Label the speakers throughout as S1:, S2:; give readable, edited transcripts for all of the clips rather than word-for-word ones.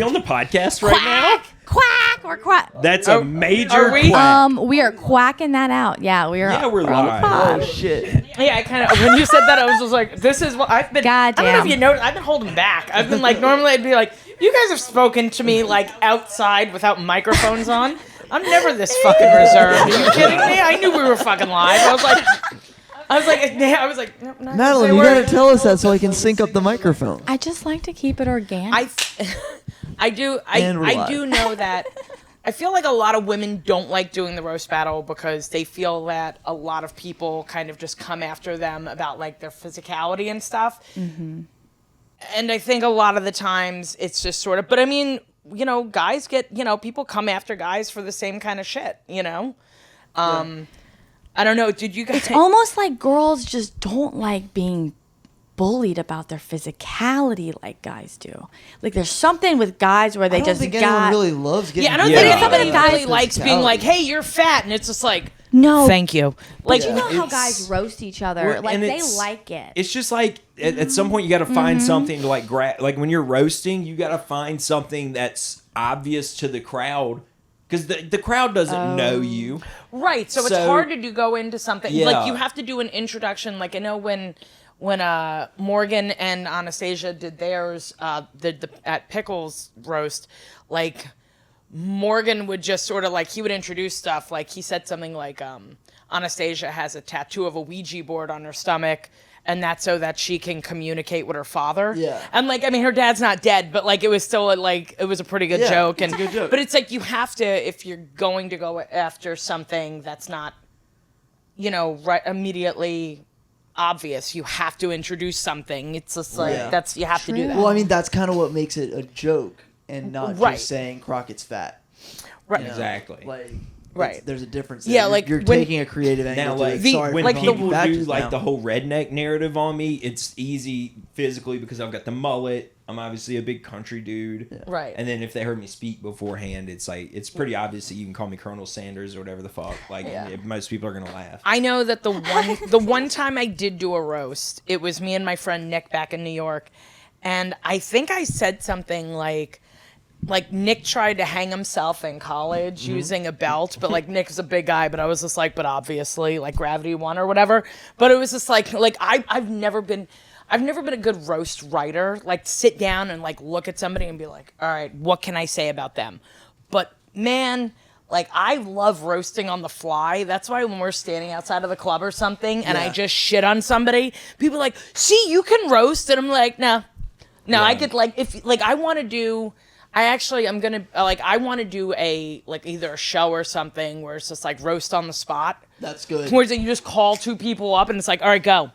S1: we on the podcast right now?
S2: Quack! We're quack.
S1: That's a major
S3: are we?
S1: quack.
S2: We are quacking that out. Yeah, we are.
S1: Yeah, we're
S2: on the
S1: live.
S2: pod.
S4: Oh shit!
S3: Yeah, I kind of. When you said that, I was just like, "This is what I've been." I don't know if
S2: Goddamn.
S3: you know. I've been holding back. I've been like, normally I'd be like, "You guys have spoken to me like outside without microphones on." I'm never this fucking reserved. Are you kidding me? I knew we were fucking live. I was like, no, not
S4: Madeline, you gotta tell us that so I can sync up the microphone.
S2: I just like to keep it organic.
S3: I do know that. I feel like a lot of women don't like doing the roast battle because they feel that a lot of people kind of just come after them about like their physicality and stuff. Mm-hmm. And I think a lot of the times it's just sort of, but I mean, you know, guys get, you know, people come after guys for the same kind of shit, you know? I don't know. Did you guys?
S2: It's almost like girls just don't like being bullied about their physicality like guys do. Like there's something with guys where they
S4: I don't
S2: just
S4: think anyone really loves getting.
S3: Yeah, I don't think anybody really likes being like, "Hey, you're fat," and it's just like,
S2: no,
S3: thank you. Like
S2: you know how guys roast each other. Like they like it.
S1: It's just like at some point you got to find something to like grab. Like when you're roasting, you got to find something that's obvious to the crowd. Because the crowd doesn't know you.
S3: Right, so it's hard to go into something.
S1: Yeah.
S3: Like, you have to do an introduction. Like, I know when Morgan and Anastasia did theirs at Pickles Roast, like, Morgan would just sort of, like, he would introduce stuff. Like, he said something like, Anastasia has a tattoo of a Ouija board on her stomach, and that's so that she can communicate with her father.
S4: Yeah.
S3: And, like, I mean, her dad's not dead, but, like, it was still, like, it was a pretty good joke.
S4: It's a good joke.
S3: But it's like you have to, if you're going to go after something that's not, you know, right immediately obvious, you have to introduce something. It's just like, you have to do that.
S4: Well, I mean, that's kind of what makes it a joke and not
S3: Right.
S4: just saying Crockett's fat.
S3: Right.
S4: You know?
S1: Exactly.
S4: Like,
S3: Right.
S4: there's a difference.
S3: Yeah,
S4: there.
S3: like,
S4: you're
S3: when-
S4: taking a creative angle.
S1: Now, like, when
S3: like
S1: people
S4: fat
S1: do
S4: just
S1: like
S4: now.
S1: the whole redneck narrative on me, it's easy physically because I've got the mullet. I'm obviously a big country dude. Yeah.
S3: Right.
S1: And then if they heard me speak beforehand, it's like it's pretty obvious that you can call me Colonel Sanders or whatever the fuck. Like most people are gonna laugh.
S3: I know that the one time I did do a roast, it was me and my friend Nick back in New York, and I think I said something like Nick tried to hang himself in college using a belt, but like Nick's a big guy, but I was just like, but obviously like gravity won or whatever. But it was just like I've never been a good roast writer. Like sit down and like look at somebody and be like, all right, what can I say about them? But man, like I love roasting on the fly. That's why when we're standing outside of the club or something and I just shit on somebody, people are like, see, you can roast, and I'm like, no, I could like if like I want to do. I'm gonna I want to do a like either a show or something where it's just like roast on the spot.
S4: That's good.
S3: Where you just call two people up and it's like, all right, go.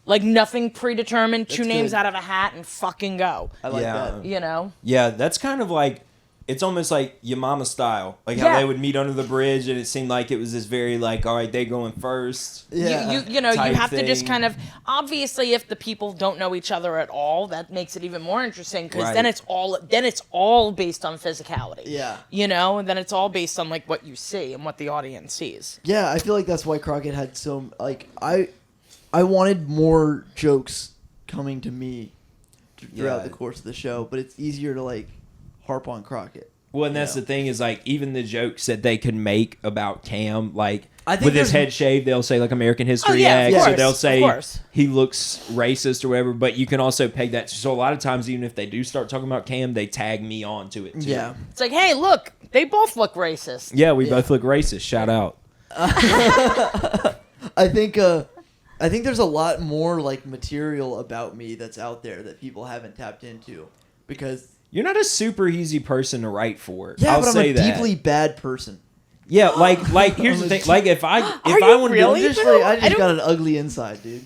S3: Like nothing predetermined, two names out of a hat and fucking go.
S4: I like that.
S3: You know?
S1: Yeah, that's kind of like it's almost like your mama style, like how they would meet under the bridge, and it seemed like it was this very like, all right, they going first.
S4: Yeah.
S3: You know, you have to just
S1: thing.
S3: kind of obviously if the people don't know each other at all, that makes it even more interesting because then it's all based on physicality.
S4: Yeah.
S3: You know, and then it's all based on like what you see and what the audience sees.
S4: Yeah, I feel like that's why Crockett had so like I wanted more jokes coming to me throughout the course of the show, but it's easier to like harp on Crockett.
S1: Well, and that's the thing is like even the jokes that they could make about Cam, like
S4: I think
S1: with his
S4: there's-
S1: head shaved, they'll say like American History
S3: yeah, of
S1: X, or
S3: course,
S1: they'll
S3: of
S1: say
S3: course.
S1: he looks racist or whatever. But you can also peg that. So a lot of times, even if they do start talking about Cam, they tag me on to it too.
S4: Yeah.
S3: It's like, hey, look, they both look racist.
S1: Yeah, we both look racist. Shout out.
S4: I think there's a lot more like material about me that's out there that people haven't tapped into because
S1: You're not a super easy person to write for.
S4: yeah,
S1: I'll
S4: but I'm
S1: say
S4: a
S1: that.
S4: deeply bad person.
S1: Yeah, like here's the thing. Like if I
S3: you
S1: want
S3: really?
S1: to
S4: I just got an ugly inside, dude.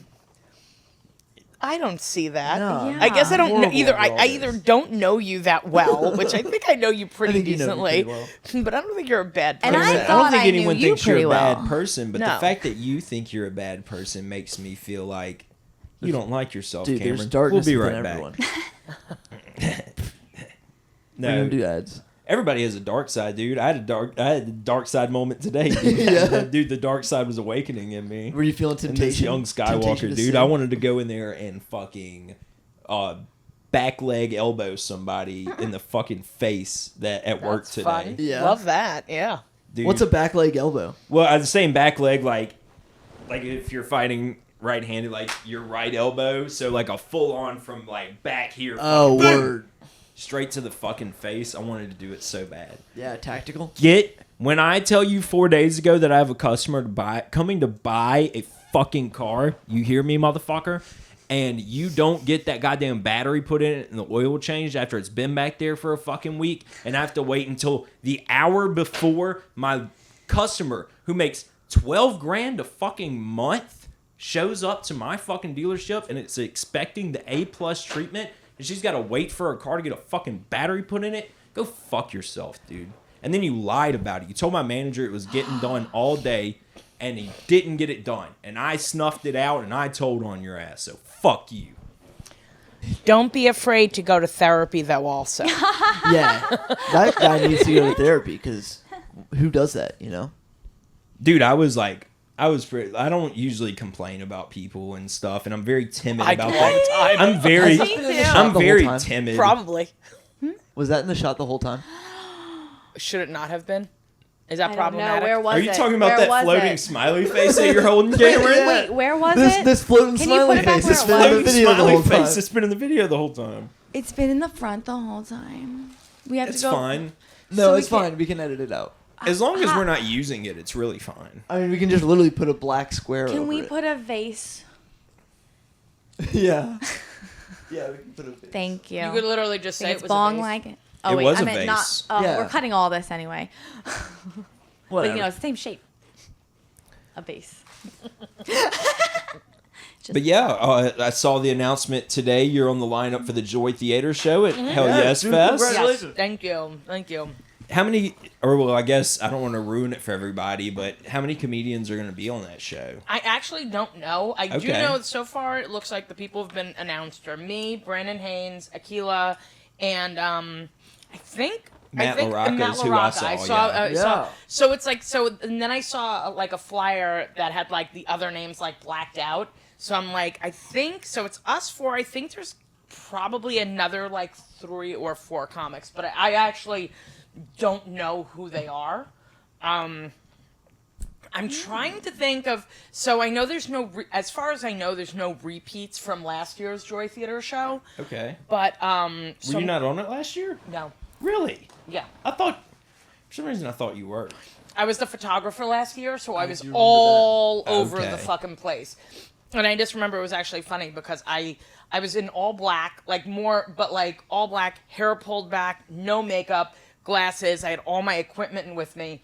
S3: I don't see that.
S4: No.
S2: Yeah.
S3: I guess I don't know
S4: Horrible
S3: either.
S4: at all
S3: I
S4: this.
S3: either don't know you that well, which I think I know you pretty
S4: think you know me
S3: decently,
S4: pretty
S3: but I don't think you're a bad
S2: And
S3: person.
S2: I
S1: I
S2: thought
S1: don't think
S2: I
S1: anyone
S2: knew you
S1: thinks you're
S2: pretty
S1: a bad
S2: well.
S1: person, but
S3: No.
S1: the fact that you think you're a bad person makes me feel like you don't like yourself,
S4: Dude,
S1: Cameron.
S4: there's darkness
S1: we'll be
S4: within
S1: right
S4: everyone.
S1: back.
S4: We're
S1: No,
S4: gonna do ads.
S1: everybody has a dark side, dude. I had a dark side moment today. Dude.
S4: Yeah.
S1: Dude, the dark side was awakening in me.
S4: Were you feeling
S1: And
S4: temptation?
S1: this young
S4: Temptation
S1: Skywalker,
S4: to
S1: dude.
S4: sin?
S1: I wanted to go in there and fucking back leg elbow somebody in the fucking face at work
S3: That's
S1: today.
S3: fun.
S4: Yeah.
S3: Love that. Yeah.
S1: Dude.
S4: What's a back leg elbow?
S1: Well, I was saying back leg, like if you're fighting right-handed, like your right elbow, so like a full-on from like back here.
S4: Oh,
S1: fucking boom,
S4: word.
S1: straight to the fucking face. I wanted to do it so bad.
S4: Yeah, tactical.
S1: When I tell you 4 days ago that I have a customer coming to buy a fucking car, you hear me, motherfucker? And you don't get that goddamn battery put in it and the oil changed after it's been back there for a fucking week, and I have to wait until the hour before my customer who makes $12,000 a fucking month shows up to my fucking dealership and it's expecting the A+ treatment, and she's got to wait for her car to get a fucking battery put in it. Go fuck yourself, dude. And then you lied about it. You told my manager it was getting done all day, and he didn't get it done. And I snuffed it out, and I told on your ass. So fuck you.
S3: Don't be afraid to go to therapy, though, also.
S4: Yeah, that guy needs to go to therapy because who does that? You know.
S1: Dude, I don't usually complain about people and stuff, and I'm very timid
S3: I
S1: about
S3: do all
S1: that.
S3: the time.
S1: I'm very,
S2: Me too.
S1: I'm
S4: The whole
S1: very
S4: time?
S1: timid.
S3: Probably.
S4: Was that in the shot the whole time?
S3: Should it not have been? Is that
S2: I don't know.
S3: problematic?
S2: Where was
S1: Are you
S2: it?
S1: talking about
S2: Where
S1: that
S2: was
S1: floating
S2: it?
S1: smiley face that you're holding, Cameron?
S2: Wait, where was
S4: This
S2: it?
S4: this floating
S2: Can you
S4: smiley
S2: put it back
S4: face
S2: where
S4: has
S2: it
S4: been in the
S1: Floating
S4: video the
S1: smiley
S4: whole time.
S1: face that's been in the video the whole time.
S2: It's been in the front the whole time. We have
S1: It's
S2: to go.
S1: fine.
S4: No,
S2: So we
S4: it's
S2: can-
S4: fine. We can edit it out.
S1: As long as we're not using it, it's really fine.
S4: I mean, we can just literally put a black square
S2: Can
S4: over
S2: we
S4: it.
S2: put a vase?
S4: Yeah. Yeah, we can put a face.
S2: Thank you.
S3: You could literally just
S2: I
S3: say
S2: think
S3: it
S2: it's
S3: was
S2: bong
S3: a vase.
S2: like it. Oh
S1: It
S2: wait,
S1: was
S2: I
S1: a
S2: meant not.
S1: vase.
S2: Oh,
S4: Yeah.
S2: we're cutting all this anyway. But
S4: Whatever.
S2: you know, it's the same shape. A vase.
S1: But yeah, I saw the announcement today. You're on the lineup for the Joy Theater show at Hell
S4: Yeah,
S1: Yes
S4: dude,
S1: Fest.
S4: congratulations.
S3: Yes, thank you. Thank you.
S1: How many, or well, I guess I don't want to ruin it for everybody, but how many comedians are going to be on that show?
S3: I actually don't know. I do
S1: Okay.
S3: know so far it looks like the people have been announced are me, Brandon Haynes, Akila, and I think
S1: Matt
S3: Matt
S1: LaRocca is who I saw,
S4: Yeah.
S3: So it's like and then I saw like a flyer that had like the other names like blacked out. So I'm like, I think so. It's us four. I think there's probably another like 3 or 4 comics, but I actually don't know who they are. I'm trying to think of. So I know there's no. As far as I know, there's no repeats from last year's Joy Theater show.
S1: Okay.
S3: But
S1: Were you not on it last year?
S3: No.
S1: Really?
S3: Yeah.
S1: I thought, for some reason, I thought you were.
S3: I was the photographer last year, so I was
S4: do remember
S3: all
S1: that.
S3: over
S1: Okay.
S3: the fucking place. And I just remember it was actually funny because I was in all black, like more, but like all black, hair pulled back, no makeup, glasses. I had all my equipment with me.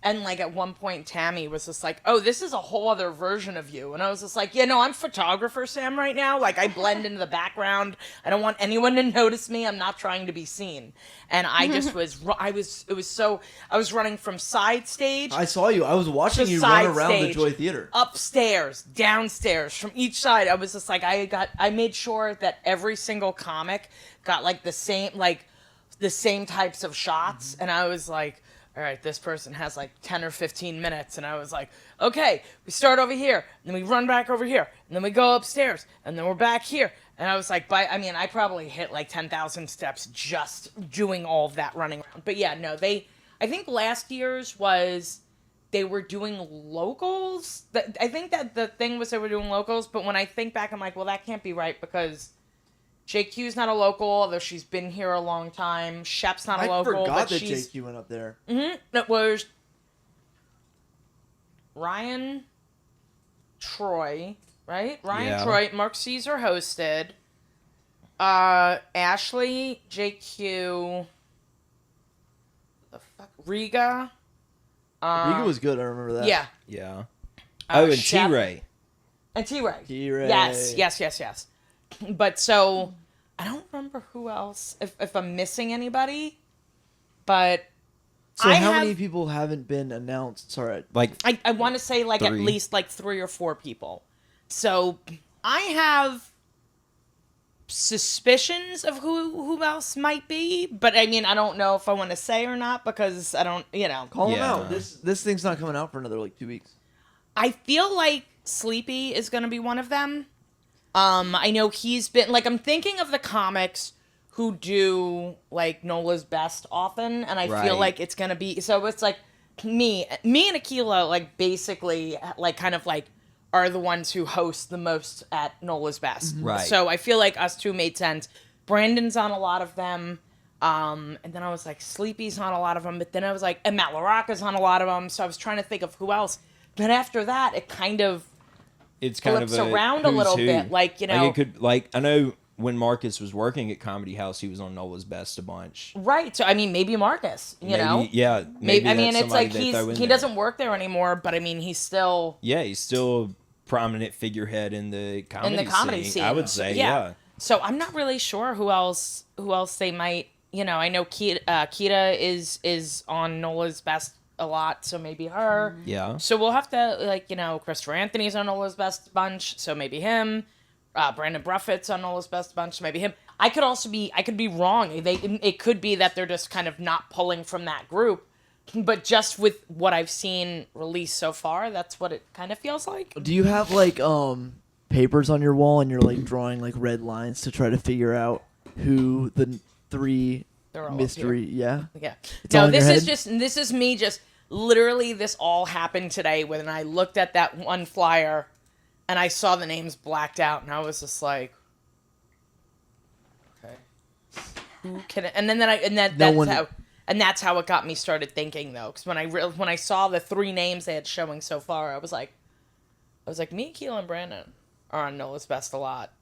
S3: And like at one point, Tammy was just like, "Oh, this is a whole other version of you." And I was just like, "Yeah, no, I'm photographer Sam right now. Like I blend into the background. I don't want anyone to notice me. I'm not trying to be seen." And I just was, I was running from side stage
S4: I saw you. I was watching
S3: to
S4: you
S3: side
S4: run around
S3: stage,
S4: the Joy Theater.
S3: upstairs, downstairs, from each side. I was just like, I made sure that every single comic got like the same types of shots, and I was like, all right, this person has like 10 or 15 minutes, and I was like, okay, we start over here, and then we run back over here, and then we go upstairs, and then we're back here. And I was like, I probably hit like 10,000 steps just doing all of that running around. But yeah, no, I think last year's was, they were doing locals. I think that the thing was they were doing locals, but when I think back, I'm like, well, that can't be right because JQ's not a local, although she's been here a long time. Shep's not a
S4: I
S3: local,
S4: forgot
S3: but
S4: that
S3: she's...
S4: JQ went up there.
S3: That was Ryan, Troy, right? Ryan,
S1: Yeah.
S3: Troy, Mark Caesar hosted. Ashley, JQ, the fuck, Riga.
S4: Riga was good. I remember that.
S3: Yeah.
S1: Yeah. Oh, and
S3: Shep-
S1: T-Ray.
S3: And T-Ray.
S4: T-Ray.
S3: Yes. But so, I don't remember who else, if I'm missing anybody, but
S4: So
S3: I
S4: how
S3: have,
S4: many people haven't been announced? Sorry.
S1: Like,
S3: I want to say like at
S1: 3.
S3: least like 3 or 4 people. So I have suspicions of who else might be, but I mean I don't know if I want to say or not because I don't,
S4: Call them
S1: Yeah.
S4: out. This thing's not coming out for another like 2 weeks.
S3: I feel like Sleepy is going to be one of them. I know he's been, like, I'm thinking of the comics who do like Nola's Best often, and I feel
S1: Right.
S3: like it's gonna be so. It's like me and Akila, like basically, like kind of like are the ones who host the most at Nola's Best.
S1: Right.
S3: So I feel like us two made sense. Brandon's on a lot of them. And then I was like, Sleepy's on a lot of them. But then I was like, and Matt LaRocca's on a lot of them. So I was trying to think of who else. But after that, it kind of
S1: It's kind
S3: flips
S1: of
S3: around a
S1: who's
S3: little
S1: who.
S3: bit. Like, you know.
S1: Like, it could, like, I know when Marcus was working at Comedy House, he was on Nola's Best a bunch.
S3: Right. So, I mean, maybe Marcus, you know?
S1: Yeah.
S3: Maybe, I mean,
S1: that's
S3: it's like
S1: somebody they throw in
S3: he
S1: there.
S3: doesn't work there anymore, but I mean, he's still
S1: Yeah, he's still a prominent figurehead in the comedy,
S3: in the comedy scene.
S1: I would say, yeah.
S3: So I'm not really sure who else they might. You know, I know Kita is on Nola's Best a lot, so maybe her.
S1: Yeah.
S3: So we'll have to, like, you know, Christopher Anthony's on Nola's Best bunch, so maybe him. Brandon Bruffett's on Nola's Best bunch, so maybe him. I could be wrong. It could be that they're just kind of not pulling from that group, but just with what I've seen released so far, that's what it kind of feels like.
S4: Do you have like papers on your wall and you're like drawing like red lines to try to figure out who the three
S3: They're all
S4: mystery? Yeah.
S3: Yeah.
S4: It's all
S3: No,
S4: in your
S3: this is me just literally this all happened today when I looked at that one flyer and I saw the names blacked out and I was just like, okay. Who can that's how it got me started thinking though, cuz when I saw the three names they had showing so far, I was like me, Keelan, and Brandon are on Nola's Best a lot.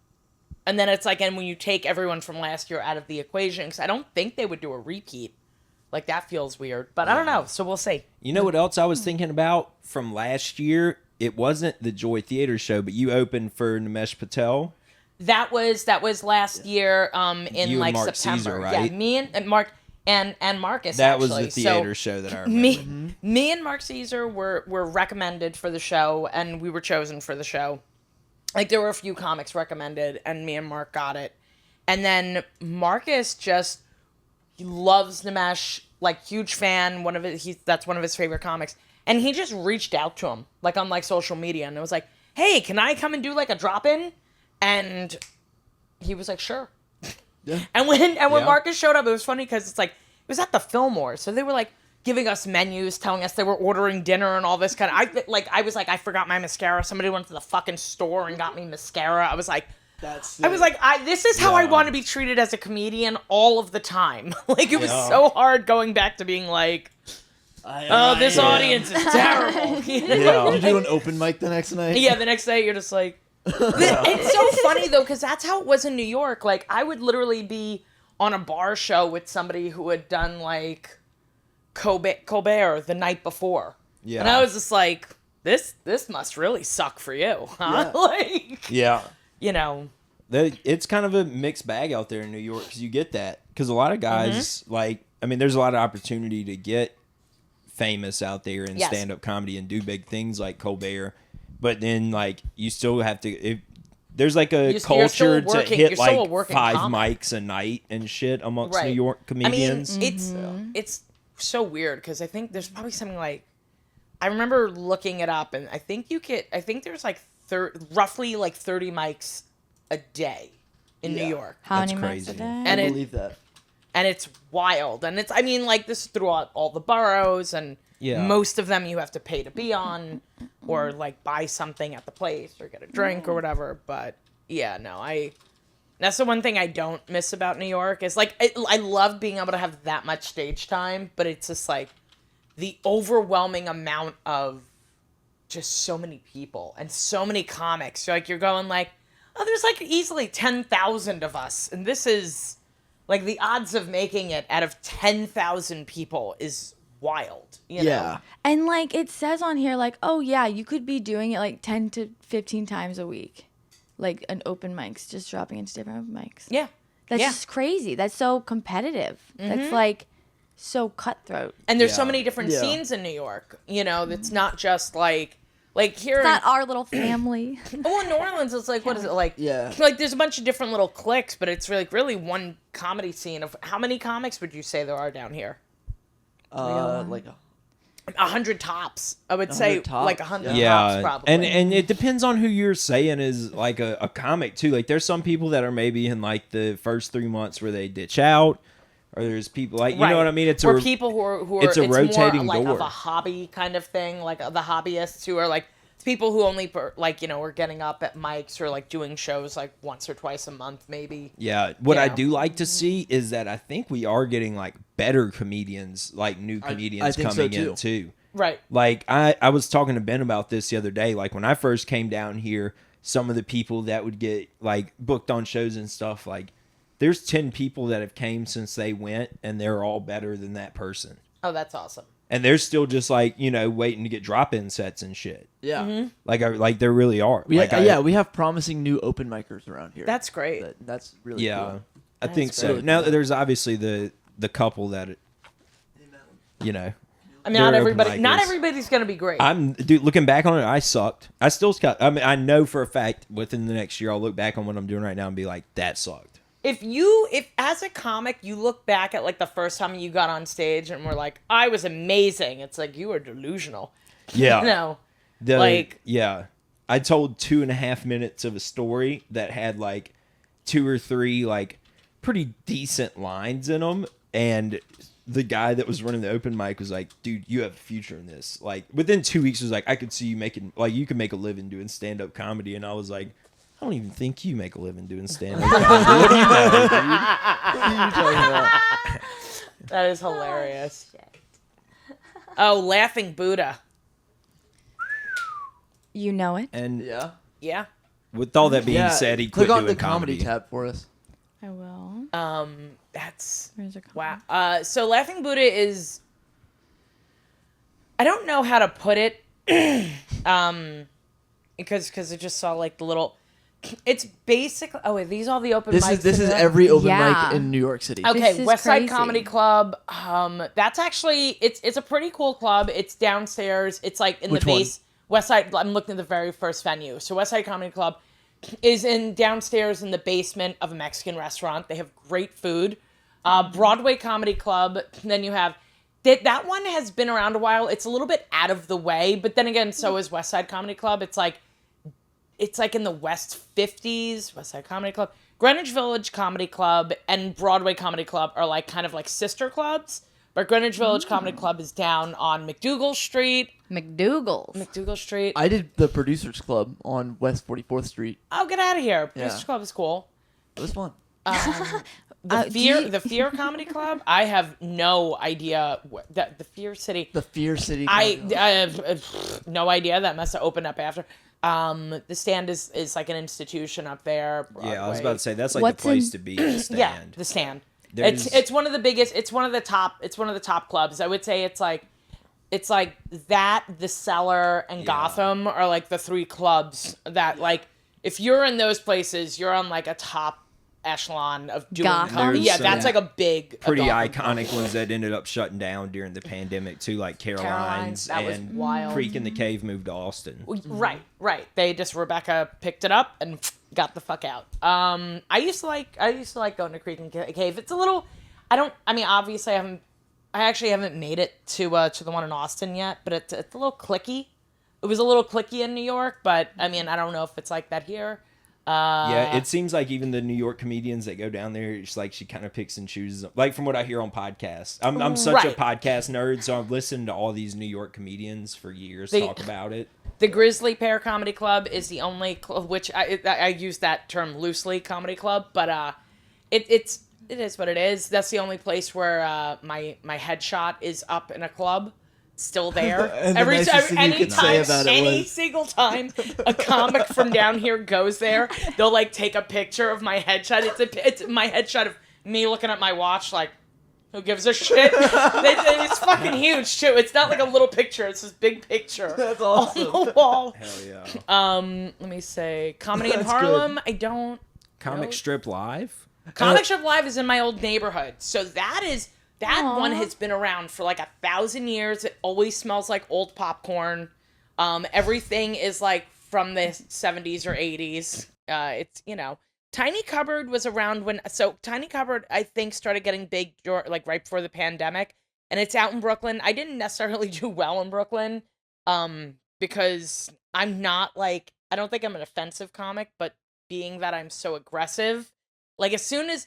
S3: And then it's like, and when you take everyone from last year out of the equation, because I don't think they would do a repeat. Like, that feels weird. But I don't know, so we'll see.
S1: You know what else I was thinking about from last year? It wasn't the Joy Theater show, but you opened for Nimesh Patel.
S3: That was last year in
S1: You and
S3: like
S1: Mark
S3: September.
S1: Caesar, right?
S3: Yeah, me and Mark and Marcus,
S1: That
S3: actually.
S1: was the theater show that I remember.
S3: Me and Mark Caesar were recommended for the show, and we were chosen for the show. Like, there were a few comics recommended, and me and Mark got it. And then Marcus just loves Nimesh, like, huge fan. That's one of his favorite comics. And he just reached out to him, like, on, like, social media. And it was like, hey, can I come and do, like, a drop-in? And he was like, sure.
S4: Yeah.
S3: And when Marcus showed up, it was funny because it's like, it was at the Fillmore. So they were, like, giving us menus, telling us they were ordering dinner and all this kind of. I was like, I forgot my mascara. Somebody went to the fucking store and got me mascara. I was like, this is how I want to be treated as a comedian all of the time. Like, it was so hard going back to being like, this audience is terrible.
S4: Did you do an open mic the next night?
S3: Yeah, the next day you're just like. It's so funny though, because that's how it was in New York. Like, I would literally be on a bar show with somebody who had done like Colbert the night before. Yeah. And I was just like, this must really suck for you, huh?
S4: Yeah.
S3: Like,
S1: Yeah.
S3: you know.
S1: It's kind of a mixed bag out there in New York because you get that. Because a lot of guys, like, I mean, there's a lot of opportunity to get famous out there in stand-up comedy and do big things like Colbert. But then, like, you still have to... there's, like, a culture to hit, like, 5 mics a night and shit amongst New York comedians.
S3: I mean, it's so weird because I think there's probably something like... I remember looking it up, and I think there's, like, roughly, like, 30 mics a day in New York.
S2: How
S1: That's
S2: many
S1: crazy.
S2: mics a day?
S3: And
S4: I believe that.
S3: And it's wild. And it's, I mean, like, this is throughout all the boroughs, and most of them you have to pay to be on, or, like, buy something at the place, or get a drink, or whatever. But, yeah, no, that's the one thing I don't miss about New York, is, like, I love being able to have that much stage time, but it's just, like, the overwhelming amount of just so many people, and so many comics. So, like, you're going, like, oh, there's, like, easily 10,000 of us, and this is... Like, the odds of making it out of 10,000 people is wild, you know?
S2: And, like, it says on here, like, oh, yeah, you could be doing it, like, 10 to 15 times a week. Like, an open mics, just dropping into different open mics.
S3: Yeah.
S2: That's just crazy. That's so competitive. That's, like, so cutthroat.
S3: And there's so many different scenes in New York, you know? That's not just, like here...
S2: It's not our little family.
S3: Oh, in New Orleans, it's like, what is it, like...
S4: Yeah.
S3: Like, there's a bunch of different little cliques, but it's really one comedy scene of... How many comics would you say there are down here?
S4: Like
S3: 100 tops. I would say
S4: 100 tops,
S3: like 100
S1: Yeah,
S3: tops probably.
S1: and it depends on who you're saying is like a comic too. Like there's some people that are maybe in like the first 3 months where they ditch out, or there's people like you know what I mean. It's
S3: or people who are
S1: it's a rotating
S3: more like
S1: door.
S3: of a hobby kind of thing, like the hobbyists who are like people who only like are getting up at mics or like doing shows like once or twice a month maybe.
S1: Yeah, what I
S3: Yeah.
S1: do like to see is that I think we are getting like better comedians, like new comedians
S4: think so,
S1: coming in too.
S3: Right.
S1: Like I was talking to Ben about this the other day. Like when I first came down here, some of the people that would get like booked on shows and stuff, like there's 10 people that have came since they went and they're all better than that person.
S3: Oh, that's awesome.
S1: And they're still just like, waiting to get drop-in sets and shit.
S4: Yeah.
S1: Like there really are.
S4: We
S1: like
S4: we have promising new open micers around here.
S3: That's great.
S4: That's really
S1: yeah.
S4: cool.
S1: I think so.
S4: great.
S1: Now there's obviously the couple that
S3: I mean,
S1: They're
S3: not
S1: open micers.
S3: everybody's gonna be great.
S1: Dude, looking back on it, I sucked. I still got. I mean, I know for a fact within the next year, I'll look back on what I'm doing right now and be like, that sucked.
S3: If as a comic you look back at like the first time you got on stage and were like, I was amazing, it's like you were delusional.
S1: Yeah.
S3: No.
S1: Yeah. I told 2.5 minutes of a story that had like 2 or 3 like pretty decent lines in them, and the guy that was running the open mic was like, dude, you have a future in this. Like within 2 weeks was like, I could see you making, like, you can make a living doing stand-up comedy. And I was like, I don't even think you make a living doing stand-up comedy. What do you know, dude?
S4: What are you talking about?
S3: That is hilarious. Oh, Laughing Buddha.
S2: You know it.
S1: And
S4: Yeah.
S3: Yeah.
S1: with all that being
S4: Yeah.
S1: said, he
S4: Click
S1: quit
S4: on
S1: doing
S4: the comedy
S1: comedy.
S4: tab for us.
S2: I will.
S3: That's
S2: Where's it
S3: wow. So Laughing Buddha is, I don't know how to put it, because I just saw like the little. It's basically. Oh wait, these all the open
S4: This
S3: mics.
S4: is
S3: in there?
S4: every open
S2: Yeah.
S4: mic in New York City.
S3: Okay,
S2: This is
S3: West Side
S2: crazy.
S3: Comedy Club. That's actually it's a pretty cool club. It's downstairs. It's like in
S4: Which
S3: the
S4: one?
S3: base. West Side. I'm looking at the very first venue. So West Side Comedy Club is in downstairs in the basement of a Mexican restaurant. They have great food. Broadway Comedy Club. Then you have that one has been around a while. It's a little bit out of the way, but then again, so is West Side Comedy Club. It's like in the West 50s. West Side Comedy Club, Greenwich Village Comedy Club, and Broadway Comedy Club are like kind of like sister clubs. But Greenwich Village Comedy Club is down on McDougal Street.
S2: McDougal's.
S4: I did the Producers Club on West 44th Street.
S3: Oh, get out of here!
S4: Yeah.
S3: Producers Club is cool.
S4: It was fun.
S3: The Fear Comedy Club. I have no idea the Fear City.
S4: The Fear City. Comedy Club.
S3: I have no idea. That must have opened up after. The Stand is like an institution up there.
S1: Yeah, I was
S3: Broadway.
S1: about to say that's like
S2: What's
S1: the place
S2: in-
S1: to be. The stand.
S3: Yeah, the Stand.
S1: There's-
S3: It's one of the biggest. It's one of the top clubs. I would say it's like that, the Cellar, and Gotham are like the 3 clubs that like if you're in those places, you're on like a top echelon of doing
S2: Gotham?
S3: comedy.
S1: There's
S3: Yeah,
S1: some
S3: that's like a big
S1: pretty
S3: Gotham
S1: iconic ones that ended up shutting down during the pandemic too, like Caroline's
S3: that was
S1: and
S3: wild.
S1: Creek in the Cave moved to Austin.
S3: Right. They just Rebecca picked it up and got the fuck out. I used to like going to Creek and Cave. It's a little. Obviously I actually haven't made it to the one in Austin yet, but it's a little cliquey. It was a little cliquey in New York, but I mean I don't know if it's like that here.
S1: Yeah, it seems like even the New York comedians that go down there, it's like she kind of picks and chooses. Like from what I hear on podcasts, I'm such a
S3: Right.
S1: podcast nerd, so I've listened to all these New York comedians for years talk about it.
S3: The Grizzly Pear Comedy Club is the only which I use that term loosely, comedy club, but it is what it is. That's the only place where my headshot is up in a club. Still there.
S4: And the nicest thing you could say about it
S3: any
S4: was-
S3: single time a comic from down here goes there, they'll like take a picture of my headshot. It's my headshot of me looking at my watch like, who gives a shit? It's fucking huge too. It's not like a little picture. It's this big picture.
S4: That's awesome.
S3: On the wall.
S1: Hell yeah.
S3: Let me say, Comedy in
S4: That's
S3: Harlem. I don't.
S1: Comic
S3: know.
S1: Strip Live.
S3: Comic Strip Live is in my old neighborhood, so that
S2: Aw.
S3: one has been around for like 1,000 years. It always smells like old popcorn. Everything is like from the 70s or 80s. It's Tiny Cupboard was around Tiny Cupboard I think started getting big like right before the pandemic, and it's out in Brooklyn. I didn't necessarily do well in Brooklyn, because I'm not like, I don't think I'm an offensive comic, but being that I'm so aggressive, like as soon as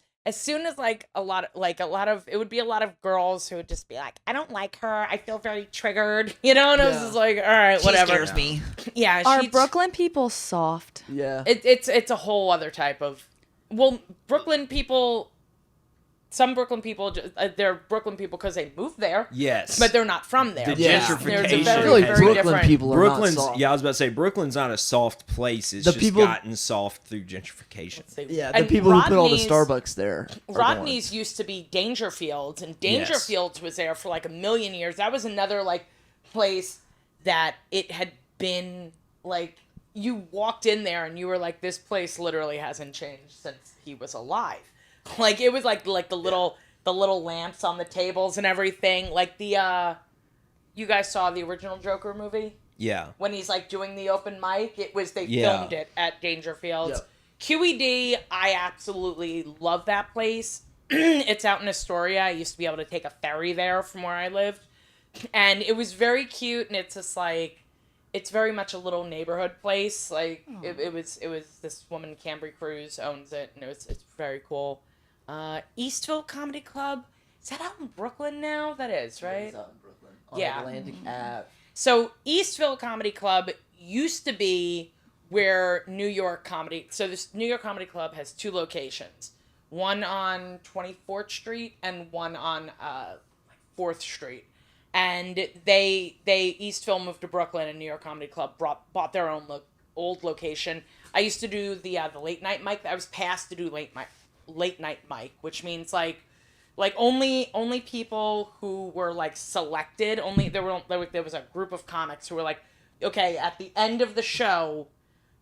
S3: like a lot of it would be a lot of girls who would just be like, I don't like her, I feel very triggered, and I was just like, all right, whatever.
S5: She scares me.
S3: Yeah,
S2: Are Brooklyn people soft?
S4: Yeah.
S3: it's a whole other type of, well, Brooklyn people. Some Brooklyn people, they're Brooklyn people because they moved there.
S1: Yes.
S3: But they're not from there.
S1: The
S3: There's a
S1: gentrification.
S3: very,
S4: I feel like
S3: very
S4: Brooklyn
S3: different.
S4: people are
S1: Brooklyn's,
S4: not soft.
S1: yeah, I was about to say, Brooklyn's not a soft place. It's
S4: The
S1: just
S4: people-
S1: gotten soft through gentrification.
S4: Yeah, the
S3: And
S4: people who put all the
S3: Rodney's-
S4: Starbucks there. are the
S3: Rodney's
S4: ones.
S3: used to be Dangerfields, and
S1: Yes.
S3: Dangerfields was there for like a million years. That was another like place that it had been like, you walked in there and you were like, this place literally hasn't changed since he was alive. Like it was like the little lamps on the tables and everything. Like the you guys saw the original Joker movie?
S1: Yeah.
S3: When he's like doing the open mic, they
S1: Yeah.
S3: filmed it at Dangerfields.
S4: Yep.
S3: QED, I absolutely love that place. It's out in Astoria. I used to be able to take a ferry there from where I lived. And it was very cute, and it's just like, it's very much a little neighborhood place. Like it was this woman, Cambry Cruz, owns it, and it's very cool. Eastville Comedy Club, is that out in Brooklyn now? That is, right?
S4: It's out in Brooklyn. On
S3: Yeah.
S4: Atlantic Ave.
S3: So Eastville Comedy Club used to be where New York Comedy. So this New York Comedy Club has two locations, one on 24th Street and one on 4th Street. And they Eastville moved to Brooklyn, and New York Comedy Club bought their own old location. I used to do the late night mic. I was passed to do late night mic, which means like only people who were like selected. There was a group of comics who were like, okay, at the end of the show,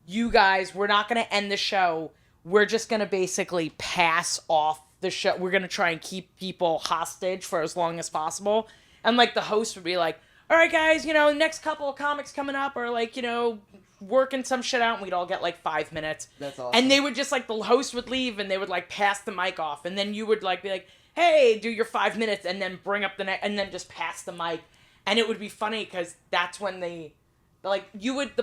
S3: you guys, we're not gonna end the show. We're just gonna basically pass off the show. We're gonna try and keep people hostage for as long as possible. And like the host would be like, all right, guys, next couple of comics coming up, or like, working some shit out, and we'd all get like 5 minutes.
S4: That's awesome.
S3: And they would just like, the host would leave, and they would like pass the mic off, and then you would like be like, hey, do your 5 minutes, and then bring up the next, and then just pass the mic. And it would be funny because that's when the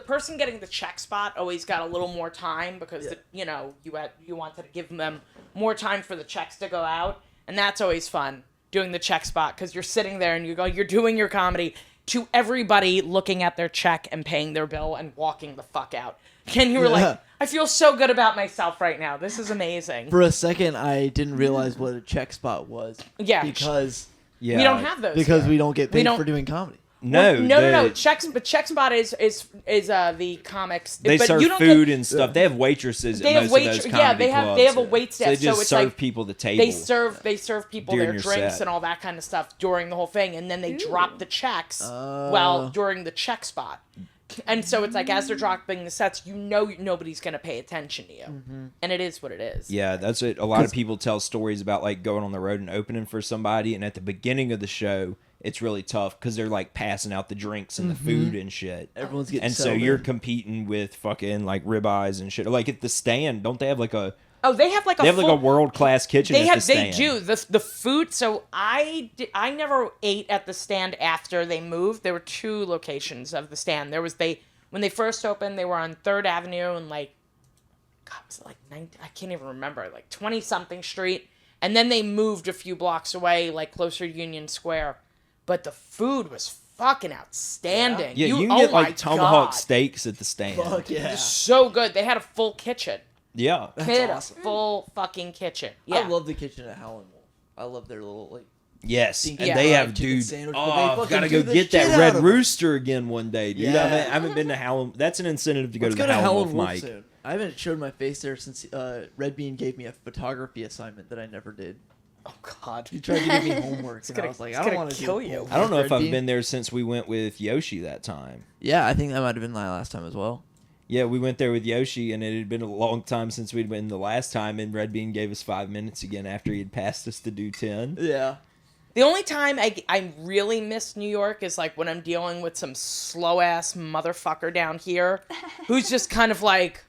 S3: person getting the check spot always got a little more time because you wanted to give them more time for the checks to go out, and that's always fun, doing the check spot, because you're sitting there and you're doing your comedy to everybody looking at their check and paying their bill and walking the fuck out. And you were like, I feel so good about myself right now. This is amazing.
S4: For a second, I didn't realize what a check spot was.
S3: Yeah.
S4: Because
S1: Yeah.
S3: We don't have those.
S4: because
S3: here.
S4: we don't get
S3: We
S4: paid
S3: don't-
S4: for doing comedy.
S1: No.
S3: No. Check spot is the comics.
S1: They
S3: but
S1: serve
S3: you don't
S1: food
S3: get,
S1: and stuff. They have waitresses
S3: They
S1: at
S3: have
S1: most of those comedy
S3: yeah, they have a
S1: clubs.
S3: wait staff.
S1: So they just
S3: it's
S1: serve
S3: like
S1: people the table.
S3: they serve people
S1: during
S3: their
S1: your
S3: drinks
S1: set.
S3: and all that kind of stuff during the whole thing, and then they drop the checks during the check spot. And so it's like, as they're dropping the sets, nobody's gonna pay attention to you, and it is what it is.
S1: Yeah, that's it. A lot of people tell stories about like going on the road and opening for somebody, and at the beginning of the show, it's really tough because they're like passing out the drinks and the food and shit.
S4: Everyone's getting
S1: And so
S4: settled
S1: you're
S4: in.
S1: competing with fucking like ribeyes and shit. Like at the stand, don't they have like a
S3: Oh, they have like a
S1: a world class kitchen?
S3: They
S1: at the stand.
S3: do the food. So I never ate at the stand after they moved. There were two locations of the stand. There was when they first opened, they were on 3rd Avenue and like, God, was it like I can't even remember, like 20 something street. And then they moved a few blocks away, like closer to Union Square. But the food was fucking outstanding.
S1: Yeah, you can
S3: oh
S1: get
S3: my
S1: like tomahawk
S3: God.
S1: steaks at the stand.
S4: Fuck yeah.
S3: So good. They had a full kitchen.
S1: Yeah.
S3: They had
S4: awesome.
S3: a full fucking kitchen. Yeah.
S4: I love the kitchen at Howlin' Wolf. I love their little like.
S1: Yes, and
S4: Yeah.
S1: they have,
S4: Chicken
S1: dude.
S4: sandwich, but
S1: Oh,
S4: they
S1: I've
S4: fucking
S1: got to
S4: do
S1: go
S4: the
S1: get
S4: shit
S1: that
S4: out
S1: Red
S4: of 'em.
S1: Rooster again one day, dude.
S4: Yeah.
S1: I haven't been to Howlin'. That's an incentive to go
S4: Let's
S1: to
S4: go
S1: the
S4: to
S1: Howlin'
S4: Howlin'
S1: Wolf
S4: Wolf
S1: mic.
S4: soon. I haven't showed my face there since Red Bean gave me a photography assignment that I never did.
S3: Oh God.
S4: He tried to give me homework, and
S3: gonna-
S4: I was like,
S3: it's
S4: I don't
S3: gonna
S4: want to
S3: kill you.
S1: I don't know if I've been there since we went with Yoshi that time.
S4: Yeah, I think that might have been my last time as well.
S1: Yeah, we went there with Yoshi, and it had been a long time since we'd been the last time, and Red Bean gave us 5 minutes again after he had passed us to do 10.
S4: Yeah.
S3: The only time I really miss New York is like when I'm dealing with some slow ass motherfucker down here who's just kind of like,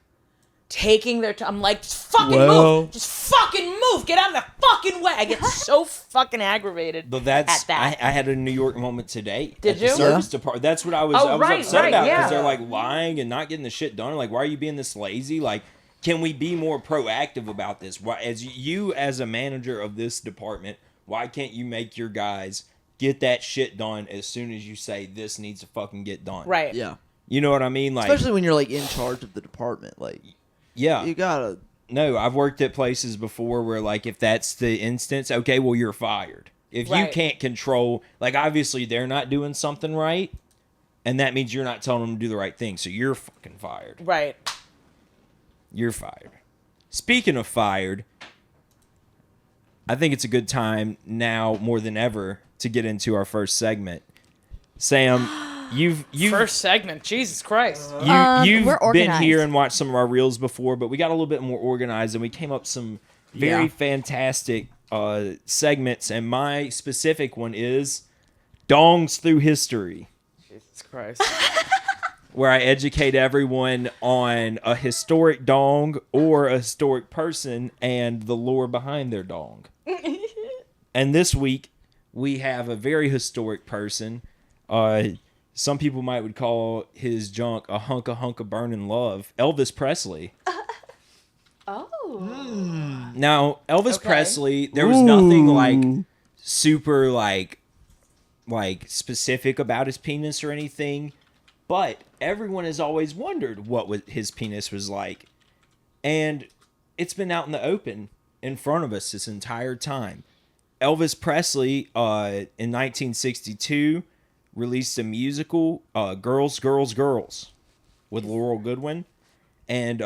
S3: taking their time. I'm like, just fucking
S1: Well-
S3: move. Just fucking move. Get out of the fucking way. I get so fucking aggravated
S1: But that's
S3: at that.
S1: I had a New York moment today.
S3: Did
S1: at the
S3: you?
S1: service department. That's what I was.
S3: Oh,
S1: I was
S3: right,
S1: upset
S3: right,
S1: about because
S3: yeah.
S1: they're like lying and not getting the shit done. Like, why are you being this lazy? Like, can we be more proactive about this? Why, as you as a manager of this department, why can't you make your guys get that shit done as soon as you say this needs to fucking get done?
S3: Right.
S4: Yeah.
S1: You know what I mean? Like,
S4: Especially when you're like in charge of the department. Like,
S1: yeah.
S4: you gotta.
S1: No, I've worked at places before where, like, if that's the instance, okay, well, you're fired. If you
S3: Right.
S1: can't control, like, obviously they're not doing something right, and that means you're not telling them to do the right thing, so you're fucking fired.
S3: Right.
S1: You're fired. Speaking of fired, I think it's a good time now more than ever to get into our first segment. Sam, you've
S3: First segment. Jesus Christ.
S1: you've
S2: we're
S1: been
S2: organized.
S1: here and watched some of our reels before, but we got a little bit more organized and we came up with some very
S4: Yeah.
S1: fantastic segments. And my specific one is Dongs Through History,
S3: Jesus Christ.
S1: where I educate everyone on a historic dong or a historic person and the lore behind their dong. And this week we have a very historic person. Some people would call his junk a hunk of burning love. Elvis Presley.
S2: Oh.
S1: Now, Elvis
S3: Okay.
S1: Presley, there was nothing like super like specific about his penis or anything, but everyone has always wondered what his penis was like. And it's been out in the open in front of us this entire time. Elvis Presley in 1962 released a musical, Girls, Girls, Girls, with Laurel Goodwin. And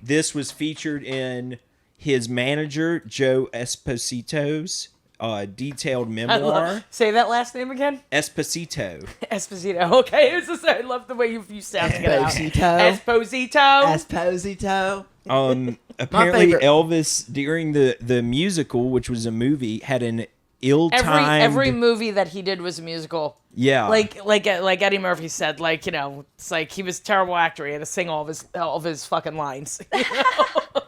S1: this was featured in his manager, Joe Esposito's detailed memoir.
S3: Say that last name again.
S1: Esposito.
S3: Esposito. Okay. It's just, I love the way you sound it out.
S4: Esposito.
S3: Esposito.
S4: Esposito.
S1: Apparently,
S4: favorite.
S1: Elvis, during the musical, which was a movie, had an ill-timed...
S3: Every movie that he did was a musical.
S1: Yeah.
S3: Like Eddie Murphy said, like, you know, it's like he was a terrible actor. He had to sing all of his fucking lines. You know?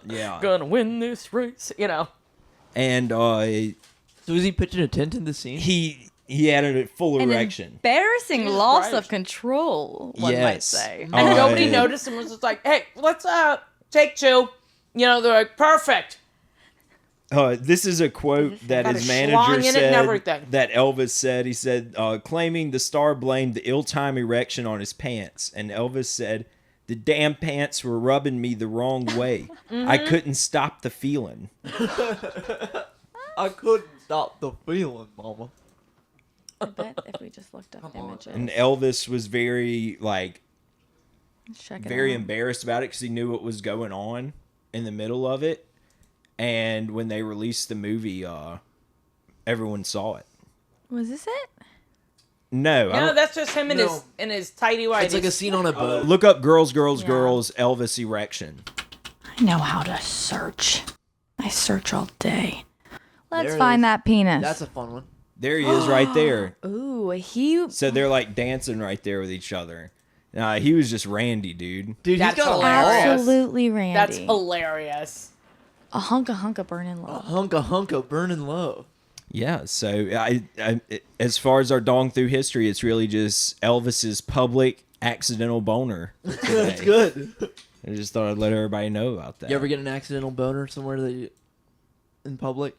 S1: Yeah.
S3: Gonna win this race, you know.
S1: And
S4: So was he pitching a tent in the scene?
S1: he had a full
S2: An
S1: erection.
S2: embarrassing
S3: Jesus
S2: loss
S3: Christ.
S2: of control, one might
S1: Yes.
S2: say.
S3: And nobody
S1: yeah.
S3: noticed and was just like, hey, let's take two. You know, they're like, perfect.
S1: This is a quote that
S3: Got
S1: his
S3: a
S1: manager
S3: schlong in it and
S1: said
S3: everything.
S1: that Elvis said. He said, claiming the star blamed the ill-timed erection on his pants. And Elvis said, the damn pants were rubbing me the wrong way. I couldn't stop the feeling.
S4: I couldn't stop the feeling, mama.
S2: I bet if we just looked up images.
S1: And Elvis was very,
S2: Let's check it
S1: very
S2: out.
S1: embarrassed about it because he knew what was going on in the middle of it. And when they released the movie, everyone saw it.
S2: Was this it?
S1: No, I
S3: No,
S1: don't,
S3: that's just him in
S4: No.
S3: his tidy whities.
S4: It's like a scene on a boat.
S1: look up Girls, Girls,
S2: Yeah.
S1: Girls, Elvis erection.
S2: I know how to search. I search all day. Let's
S4: There it
S2: find
S4: is.
S2: that penis.
S4: That's a fun one.
S1: There he is right there.
S2: Ooh, he.
S1: So they're like dancing right there with each other. He was just Randy, dude.
S4: Dude,
S3: That's
S4: he's got
S3: hilarious.
S4: a
S2: Absolutely Randy.
S3: That's hilarious.
S2: A hunka burning love.
S4: hunka burning low.
S1: Yeah, so I as far as our dong through history, it's really just Elvis's public accidental boner.
S4: That's
S1: today.
S4: good.
S1: I just thought I'd let everybody know about that.
S4: You ever get an accidental boner somewhere that you in public?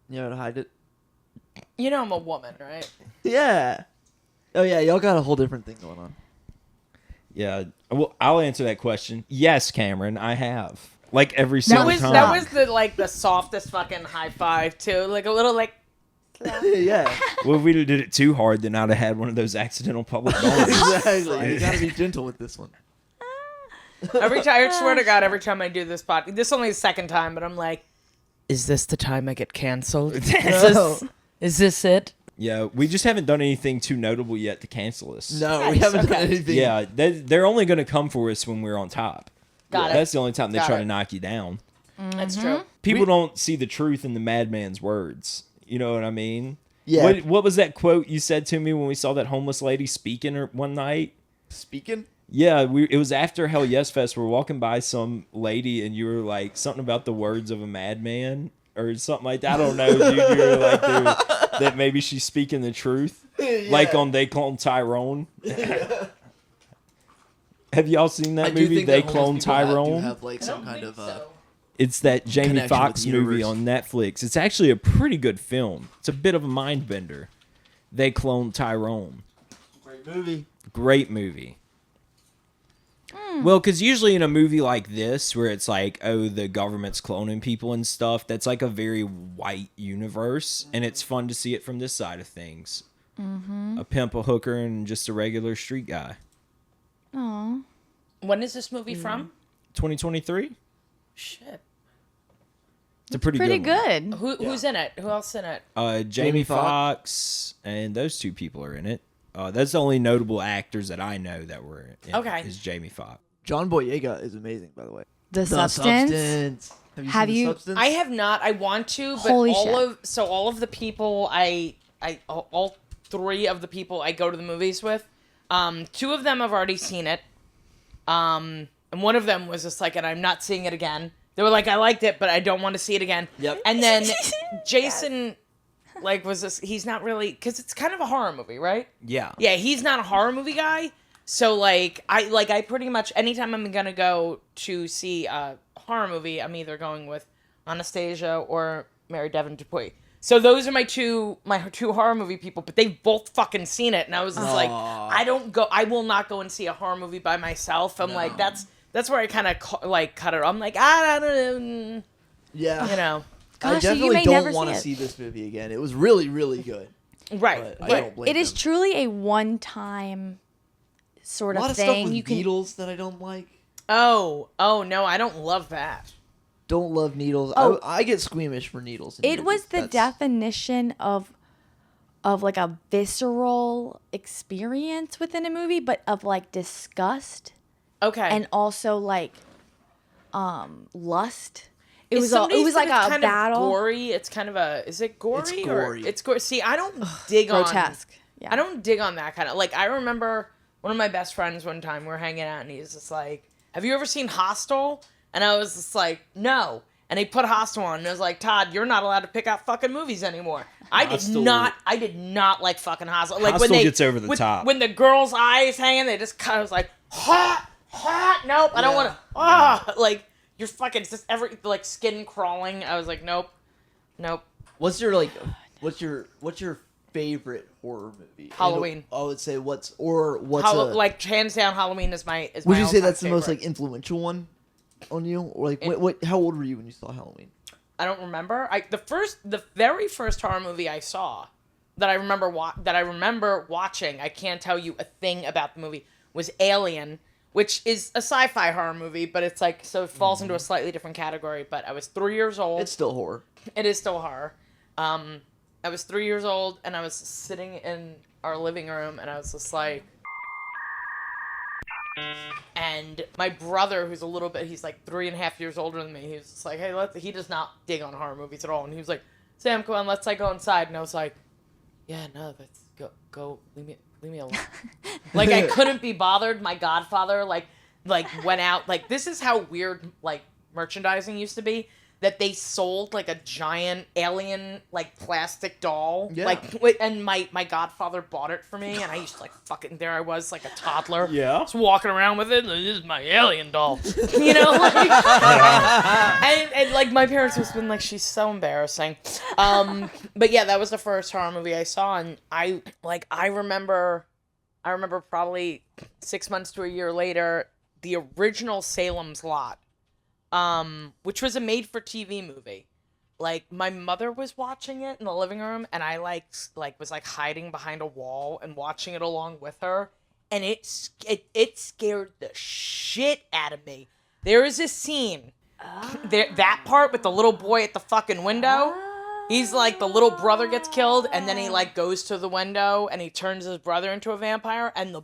S4: You know how to hide it?
S3: You know I'm a woman, right?
S4: Yeah. Oh yeah, y'all got a whole different thing going on.
S1: Yeah, well, I'll answer that question. Yes, Cameron, I have. Like every single time.
S3: That was the softest fucking high five too. Like a little like
S4: Yeah.
S1: Well, if we did it too hard, then I'd have had one of those accidental public boners.
S4: Exactly. You gotta be gentle with this one.
S3: every time. I swear to God, every time I do this podcast, this is only the second time, but I'm like, is this the time I get canceled? Is this it?
S1: Yeah, we just haven't done anything too notable yet to cancel us.
S4: No, we haven't done
S3: Okay.
S4: anything.
S1: Yeah, they're only going to come for us when we're on top.
S3: Got it.
S1: That's the only time they
S3: Got
S1: try
S3: it.
S1: to knock you down.
S3: That's true.
S1: People don't see the truth in the madman's words. You know what I mean?
S4: Yeah.
S1: What was that quote you said to me when we saw that homeless lady speaking one night?
S4: Speaking?
S1: Yeah, it was after Hell Yes Fest. We're walking by some lady, and you were like something about the words of a madman or something like that. I don't know, dude. You were like, dude, that maybe she's speaking the truth, like on They Clone Tyrone. Have y'all seen that movie? They Clone Tyrone.
S4: Have like some kind of.
S1: It's that Jamie
S4: connection
S1: Foxx
S4: with the
S1: movie
S4: universe.
S1: on Netflix. It's actually a pretty good film. It's a bit of a mind bender. They Clone Tyrone.
S4: Great movie.
S1: Great movie. Well, because usually in a movie like this, where it's like, oh, the government's cloning people and stuff, that's like a very white universe, and it's fun to see it from this side of things. A pimp, a hooker, and just a regular street guy.
S2: Aw.
S3: When is this movie from?
S1: 2023?
S3: Shit.
S1: It's a pretty
S2: Pretty
S1: good one.
S2: good.
S3: Who's in it? Who else in it?
S1: Jamie
S4: Jamie
S1: Foxx, and those two people are in it. That's the only notable actors that I know that were in
S3: Okay.
S1: it, is Jamie Foxx.
S4: John Boyega is amazing, by the way.
S2: The Substance.
S4: Have
S2: Have
S4: you seen
S2: you-
S4: The Substance?
S3: I have not. I want to, but
S2: Holy
S3: all of the people all three of the people I go to the movies with, two of them have already seen it, and one of them was just like, and I'm not seeing it again. They were like, I liked it, but I don't want to see it again.
S4: Yep.
S3: And then Jason, like, was this? He's not really, because it's kind of a horror movie, right?
S1: Yeah.
S3: Yeah, he's not a horror movie guy. So I pretty much anytime I'm gonna go to see a horror movie, I'm either going with Anastasia or Mary Devon Dupuy. So those are my two horror movie people, but they've both fucking seen it, and I was just like, I will not go and see a horror movie by myself. I'm like, that's where I kind of cut it. I'm like, I don't know,
S4: Yeah.
S3: you know,
S2: Gosh,
S4: I
S2: so you
S4: definitely
S2: may
S4: don't
S2: never
S4: want to
S2: see
S4: see this movie again. It was really, really good.
S3: right?
S4: But I don't blame
S2: It is
S4: them.
S2: truly a one-time sort
S4: A
S2: of
S4: lot of
S2: thing.
S4: stuff with
S2: You can
S4: needles that I don't like.
S3: Oh no, I don't love that.
S4: Don't love needles.
S2: Oh.
S4: I get squeamish for needles. in
S2: It was
S4: movies.
S2: the
S4: That's-
S2: definition of like a visceral experience within a movie, but of like disgust
S3: Okay,
S2: and also like lust. It was
S3: somebody
S2: like
S3: said it's
S2: a
S3: kind
S2: battle.
S3: Of gory. It's kind of a. Is it gory?
S4: It's
S3: Or
S4: gory.
S3: it's gory. See, I don't dig on.
S2: Grotesque. Yeah.
S3: I don't dig on that kind of. Like, I remember one of my best friends one time we were hanging out, and he's just like, "Have you ever seen Hostel?" And I was just like, "No." And he put Hostel on, and I was like, "Todd, you're not allowed to pick out fucking movies anymore." I did not like fucking Hostel. Like
S1: Hostel
S3: when they
S1: gets over the top.
S3: When the girl's eyes hanging, they just kind of was like, hot. Nope, I don't want to. Like. You're fucking just like skin crawling. I was like, nope.
S4: What's your favorite horror movie?
S3: Halloween.
S4: I would say what's
S3: Like hands down, Halloween is my.
S4: Would you say
S3: all-time
S4: that's the most
S3: favorite.
S4: like influential one on you? Or like what? How old were you when you saw Halloween?
S3: I don't remember. The very first horror movie I saw that I remember watching. I can't tell you a thing about the movie. Was Alien, which is a sci-fi horror movie, but it's like so it falls into a slightly different category. But I was 3 years old.
S4: It's still horror.
S3: It is still horror. I was 3 years old, and I was sitting in our living room, and I was just like, and my brother, who's he's like 3.5 years older than me, he was just like, hey, he does not dig on horror movies at all, and he was like, Sam, come on, let's like go inside, and I was like, yeah, no, let's go, leave me alone. Like, I couldn't be bothered. My godfather, like went out, like, this is how weird, like, merchandising used to be, that they sold, like, a giant alien, like, plastic doll.
S4: Yeah.
S3: Like, and my godfather bought it for me, and I used to, like, fucking, there I was, like, a toddler.
S1: Yeah.
S3: Just walking around with it, like, this is my alien doll. You know, like, and, like, my parents must have been like, she's so embarrassing. But yeah, that was the first horror movie I saw, and I remember probably 6 months to a year later, the original Salem's Lot, which was a made-for-TV movie. Like, my mother was watching it in the living room, and I was hiding behind a wall and watching it along with her, and it scared the shit out of me. There is a scene, that part with the little boy at the fucking window. He's like, the little brother gets killed, and then he like goes to the window and he turns his brother into a vampire. And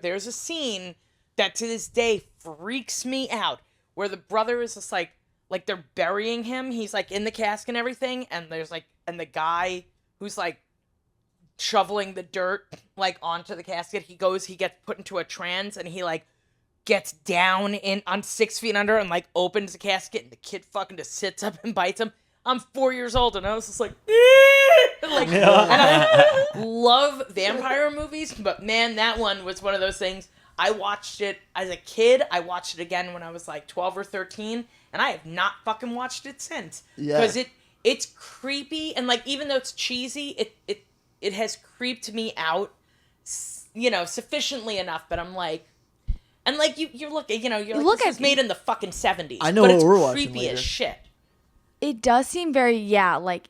S3: there's a scene that to this day freaks me out, where the brother is just like they're burying him. He's like in the casket and everything, and the guy who's like shoveling the dirt like onto the casket, he gets put into a trance, and he like gets down on 6 feet under and like opens the casket and the kid fucking just sits up and bites him. I'm 4 years old and I was just like, and I love vampire movies, but man, that one was one of those things. I watched it as a kid. I watched it again when I was like 12 or 13, and I have not fucking watched it since.
S4: Yeah.
S3: Because it's creepy, and like even though it's cheesy, it has creeped me out, sufficiently enough. But I'm like, and like you're looking, you're like,
S2: look
S3: this
S2: at
S3: was made in the fucking 70s.
S4: I know
S3: but
S4: what
S3: it's
S4: we're watching
S3: creepy
S4: later.
S3: as shit.
S2: It does seem very, like,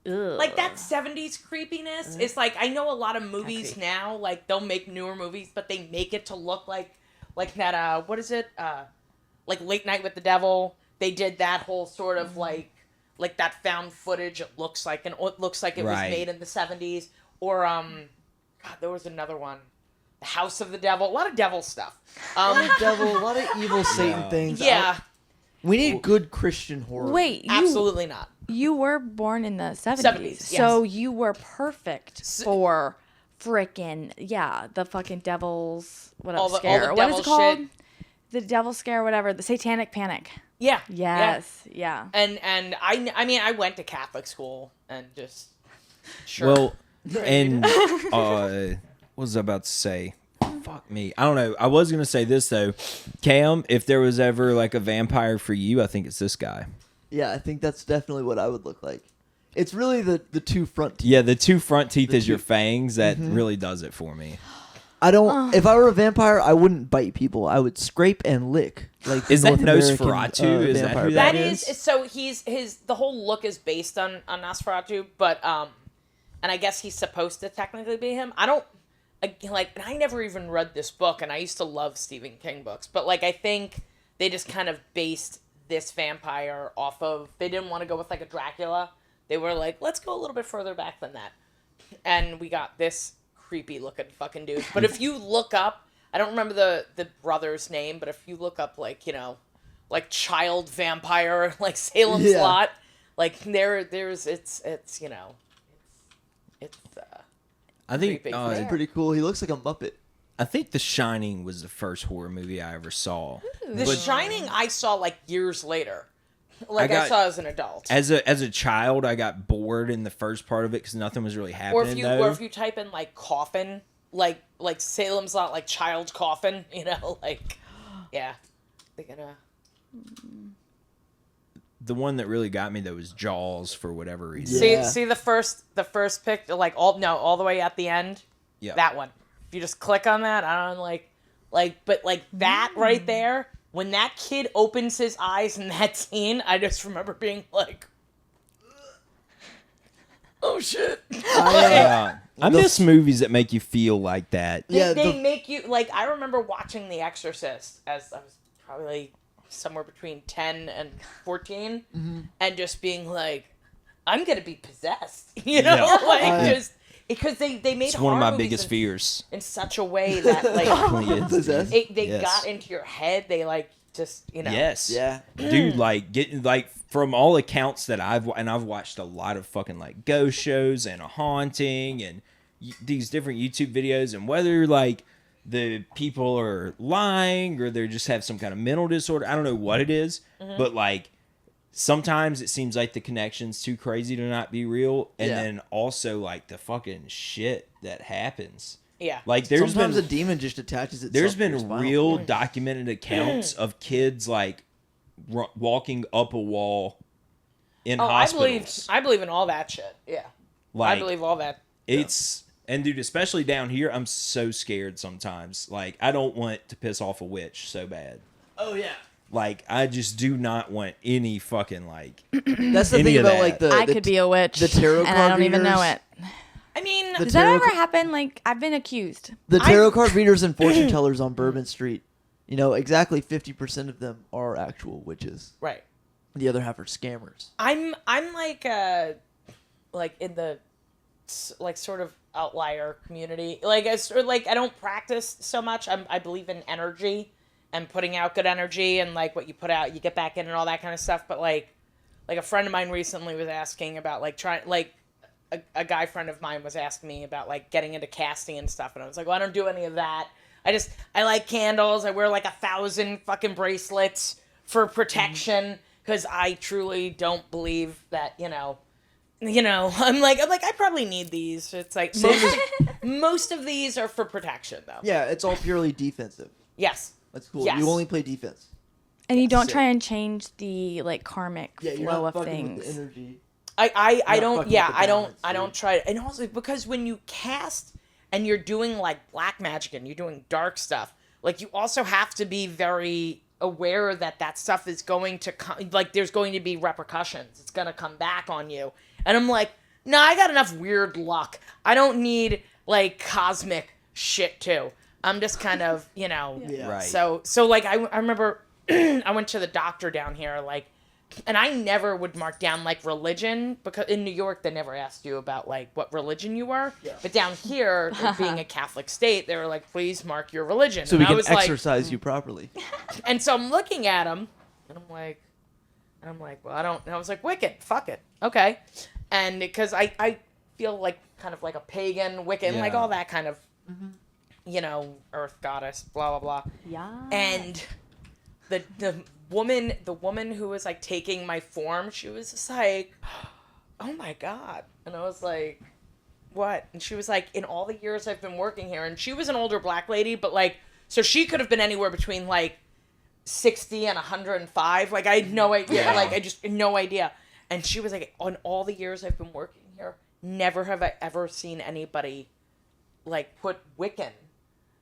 S2: ugh.
S3: Like that 70s creepiness is like, I know a lot of movies now, like they'll make newer movies, but they make it to look like that, what is it? Like Late Night with the Devil. They did that whole sort of like that found footage. It looks like it was made in the 70s. Or, God, there was another one. The House of the Devil. A lot of devil stuff.
S4: A lot of evil Satan things.
S3: Yeah.
S4: We need good Christian horror.
S2: Wait,
S3: Absolutely not.
S2: you were born in the 70s.
S3: 70s,
S2: So you were perfect for frickin', the fucking devil's,
S3: All the
S2: scare. What
S3: devil
S2: is it called?
S3: shit.
S2: The devil scare, whatever. The satanic panic.
S3: Yeah.
S2: Yes. Yeah.
S3: And I mean, I went to Catholic school and just, sure.
S1: Well, and what was I about to say? Fuck me. I don't know. I was going to say this, though. Cam, if there was ever like a vampire for you, I think it's this guy.
S4: Yeah, I think that's definitely what I would look like. It's really the two front teeth.
S1: Yeah, the two front teeth as your fangs. That really does it for me.
S4: I don't. If I were a vampire, I wouldn't bite people. I would scrape and lick. Like
S1: Is that
S4: North American,
S1: Nosferatu? Is that
S4: vampire
S1: who
S3: That
S1: that
S3: is so the whole look is based on Nosferatu, but and I guess he's supposed to technically be him. I don't like, and I never even read this book, and I used to love Stephen King books, but like I think they just kind of based this vampire off of, they didn't want to go with like a Dracula. They were like, let's go a little bit further back than that, and we got this creepy looking fucking dude. But if you look up, I don't remember the brother's name, but if you look up like like child vampire, like Salem's Lot, like there's it's
S1: I think
S3: creepy.
S4: It's pretty cool. He looks like a Muppet.
S1: I think The Shining was the first horror movie I ever saw.
S3: The Shining I saw like years later. Like I saw as an adult.
S1: As a child, I got bored in the first part of it because nothing was really happening.
S3: Or if you type in like coffin, like Salem's Lot, like child coffin, like yeah, they're gonna.
S1: The one that really got me though was Jaws for whatever reason.
S3: See the first pic, like all the way at the end.
S1: Yeah,
S3: that one. If you just click on that, I don't but that right there. When that kid opens his eyes in that scene, I just remember being like, oh shit.
S1: I miss movies that make you feel like that.
S3: They make you, like, I remember watching The Exorcist as I was probably somewhere between 10 and 14, and just being like, I'm going to be possessed, just... Because they made
S1: it's one of my biggest fears
S3: in such a way that like they got into your head. They like just
S1: Yes.
S4: Yeah.
S1: Dude, like getting like from all accounts that I've watched a lot of fucking like ghost shows and a haunting and these different YouTube videos, and whether like the people are lying or they just have some kind of mental disorder, I don't know what it is, but like sometimes it seems like the connection's too crazy to not be real, and then also like the fucking shit that happens.
S3: Yeah,
S1: like sometimes
S4: a demon just attaches itself.
S1: There's been real documented accounts of kids like walking up a wall in hospitals.
S3: I believe in all that shit. Yeah, I believe all that.
S1: And dude, especially down here, I'm so scared sometimes. Like I don't want to piss off a witch so bad.
S4: Oh yeah.
S1: Like, I just do not want any fucking, like...
S4: That's the thing about, like,
S2: I could be a witch,
S4: the tarot card
S2: and I don't even know it.
S3: I mean...
S2: Does that ever happen? Like, I've been accused.
S4: The tarot card readers and fortune tellers on Bourbon Street, exactly 50% of them are actual witches.
S3: Right.
S4: The other half are scammers.
S3: I'm like in the, like, sort of outlier community. Like, I don't practice so much. I believe in energy. And putting out good energy, and like what you put out, you get back in, and all that kind of stuff. But like a friend of mine recently was asking about like a guy friend of mine was asking me about like getting into casting and stuff, and I was like, well, I don't do any of that. I like candles. I wear like 1,000 fucking bracelets for protection because I truly don't believe that, I'm like, I probably need these. It's like most of these are for protection though.
S4: Yeah, it's all purely defensive.
S3: Yes.
S4: That's cool.
S3: Yes.
S4: You only play defense.
S2: And you don't
S4: Sick.
S2: try and change the like karmic
S4: Yeah, you're
S2: flow
S4: not
S2: of
S4: fucking with
S2: things.
S4: the energy.
S3: I don't
S4: fucking with the balance,
S3: I don't
S4: dude.
S3: try and also because when you cast and you're doing like black magic and you're doing dark stuff, like you also have to be very aware that stuff is going to come, like there's going to be repercussions. It's going to come back on you. And I'm like, nah, I got enough weird luck. I don't need like cosmic shit too. I'm just kind of,
S4: Yeah.
S1: Right.
S3: So like I remember I went to the doctor down here like, and I never would mark down like religion because in New York they never asked you about like what religion you were.
S4: Yeah.
S3: But down here, being a Catholic state, they were like, please mark your religion.
S4: So
S3: and
S4: we
S3: I
S4: can
S3: was
S4: exercise you properly.
S3: and so I'm looking at him, and I'm like, well, I don't. And I was like, Wiccan, fuck it, okay. And because I feel like kind of like a pagan Wiccan, like
S1: Yeah.
S3: all that kind of, earth goddess, blah blah blah.
S2: Yeah.
S3: And the woman who was like taking my form, she was just like, oh my God. And I was like, what? And she was like, in all the years I've been working here, and she was an older black lady, but like, so she could have been anywhere between like 60 and 105. Like I had no idea.
S1: Yeah.
S3: Like I just no idea. And she was like, on all the years I've been working here, never have I ever seen anybody like put Wiccan.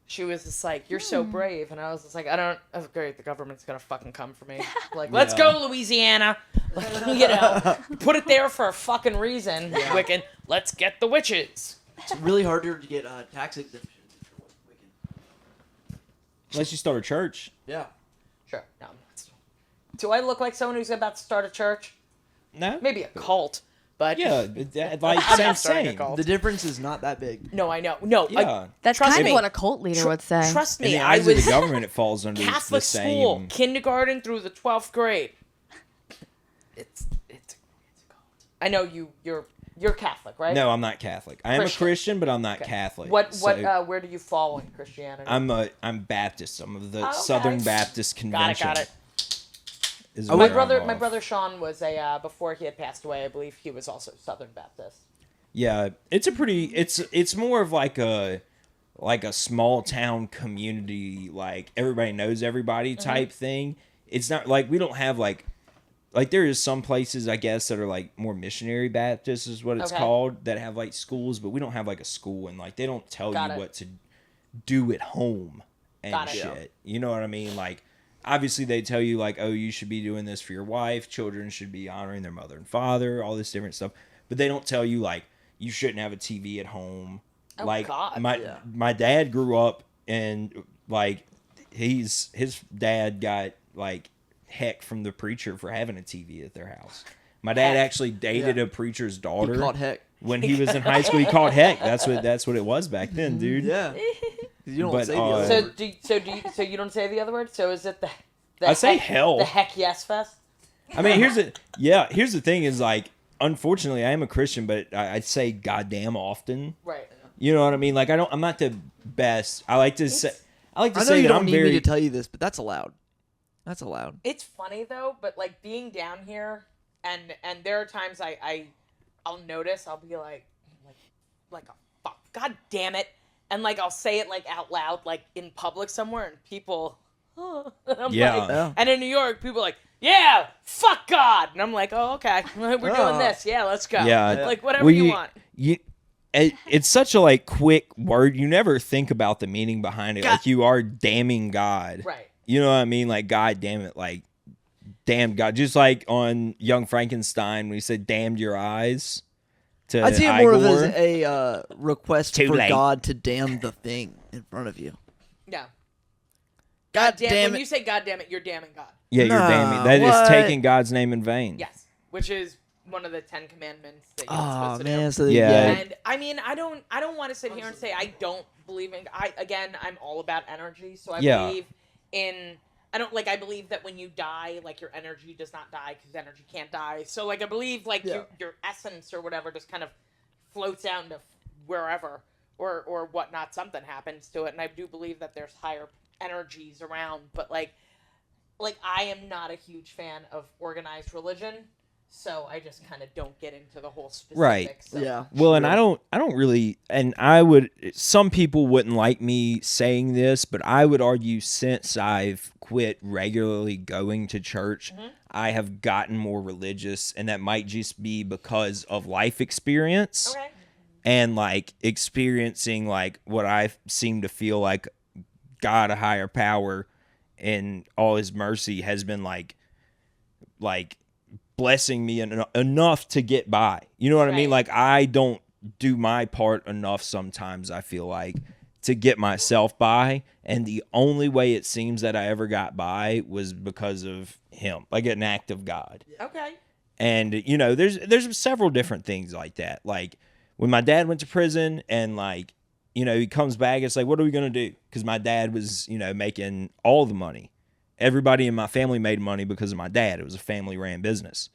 S3: She was just like, you're so brave. And I was just like, oh, great, the government's going to fucking come for me. Like, let's go, Louisiana. Like, put it there for a fucking reason, Wiccan. Let's get the witches.
S4: It's really hard to get tax exemptions if you're Wiccan.
S1: Unless you start a church.
S4: Yeah.
S3: Sure. No, do I look like someone who's about to start a church?
S1: No.
S3: Maybe a cult, but...
S1: Yeah, like
S3: I'm
S1: same
S3: not starting a
S1: same.
S3: cult.
S4: The difference is not that big.
S3: No, I know. No,
S1: Yeah.
S2: That's
S3: trust
S2: kind
S3: me.
S2: of what a cult leader would say.
S3: Trust
S1: In
S3: me,
S1: the
S3: I
S1: eyes of
S3: was
S1: the government, it falls under the
S3: Catholic
S1: same.
S3: school, kindergarten through the 12th grade. It's a cult. I know you're Catholic, right?
S1: No, I'm not Catholic. I am
S3: Christian.
S1: a Christian, but I'm not
S3: Okay.
S1: Catholic.
S3: What where do you fall in Christianity?
S1: I'm Baptist. I'm of the
S3: Okay.
S1: Southern Baptist Convention.
S3: Got it.
S1: Is
S3: My
S1: where I'm
S3: brother,
S1: off.
S3: my brother Sean was a before he had passed away. I believe he was also Southern Baptist.
S1: Yeah, it's a pretty. It's more of like a small town community, like everybody knows everybody type thing. It's not like we don't have like there is some places I guess that are like more missionary Baptist is what it's
S3: Okay.
S1: called, that have like schools, but we don't have like a school, and like they don't tell
S3: Got
S1: you
S3: it.
S1: what to do at home and
S3: Got it.
S1: shit. You know what I mean? Like obviously they tell you like, oh, you should be doing this for your wife, children should be honoring their mother and father, all this different stuff, but they don't tell you like you shouldn't have a TV at home.
S3: Oh,
S1: Like
S3: God.
S1: my dad grew up and like his dad got like heck from the preacher for having a TV at their house. My dad
S3: Heck.
S1: actually dated
S4: Yeah.
S1: a preacher's
S4: He
S1: daughter
S4: caught heck.
S1: when he was in high school. He caught heck. That's what it was back then, dude.
S4: Yeah. You don't
S1: But,
S4: say the other
S3: So
S4: word.
S3: so you don't say the other word? So is it the
S1: I say
S3: heck,
S1: hell.
S3: the heck yes fest?
S1: I mean, here's the thing is like, unfortunately, I am a Christian, but I'd say goddamn often.
S3: Right.
S1: You know what I mean? Like I'm not the best. I like to say
S4: I know
S1: say
S4: you
S1: that
S4: don't
S1: I'm
S4: need
S1: very.
S4: me to tell you this, but that's allowed. That's allowed.
S3: It's funny though, but like being down here, and there are times I'll notice, I'll be like a fuck, god damn it, and like I'll say it like out loud, like in public somewhere, and people, and I'm
S1: Yeah.
S3: like,
S4: Yeah.
S3: and in New York, people are like, yeah, fuck God, and I'm like, oh okay, we're doing
S4: Oh.
S3: this, yeah, let's go,
S1: Yeah.
S3: like whatever
S1: Well,
S3: you want.
S1: It's such a like quick word. You never think about the meaning behind it.
S3: God.
S1: Like you are damning God.
S3: Right.
S1: You know what I mean? Like God damn it. Like damn God. Just like on Young Frankenstein when he said "damned your eyes." To
S4: I'd see it more of
S1: Igor.
S4: as a request
S1: Too
S4: for
S1: late.
S4: God to damn the thing in front of you.
S3: Yeah.
S4: God
S3: Damn,
S4: damn
S3: when
S4: it.
S3: you say God damn it, you're damning God.
S1: Yeah, you're
S4: Nah,
S1: damning. That is
S4: what?
S1: taking God's name in vain.
S3: Yes, which is one of the 10 Commandments that you're
S4: Oh
S3: supposed to
S4: man,
S3: do.
S4: so
S1: Yeah.
S3: And I mean, I don't want to sit here and say I don't believe in. I'm all about energy, so I
S1: Yeah.
S3: believe in. I believe that when you die, like your energy does not die because energy can't die. So like I believe like
S4: Yeah.
S3: your essence or whatever just kind of floats down to wherever. or whatnot, something happens to it. And I do believe that there's higher energies around, but like I am not a huge fan of organized religion, so I just kind of don't get into the whole specifics.
S4: Yeah.
S1: Well, and I don't really, and some people wouldn't like me saying this, but I would argue since I've quit regularly going to church, I have gotten more religious, and that might just be because of life experience.
S3: Okay.
S1: And like experiencing like what I seem to feel like God, a higher power, and all his mercy has been like blessing me enough to get by. You know what I mean? Like I don't do my part enough sometimes, I feel like, to get myself by. And the only way it seems that I ever got by was because of him, like an act of God.
S3: Okay.
S1: And, you know, there's several different things like that. Like when my dad went to prison and like, you know, he comes back, it's like, what are we going to do? Because my dad was, you know, making all the money. Everybody in my family made money because of my dad. It was a family-ran business.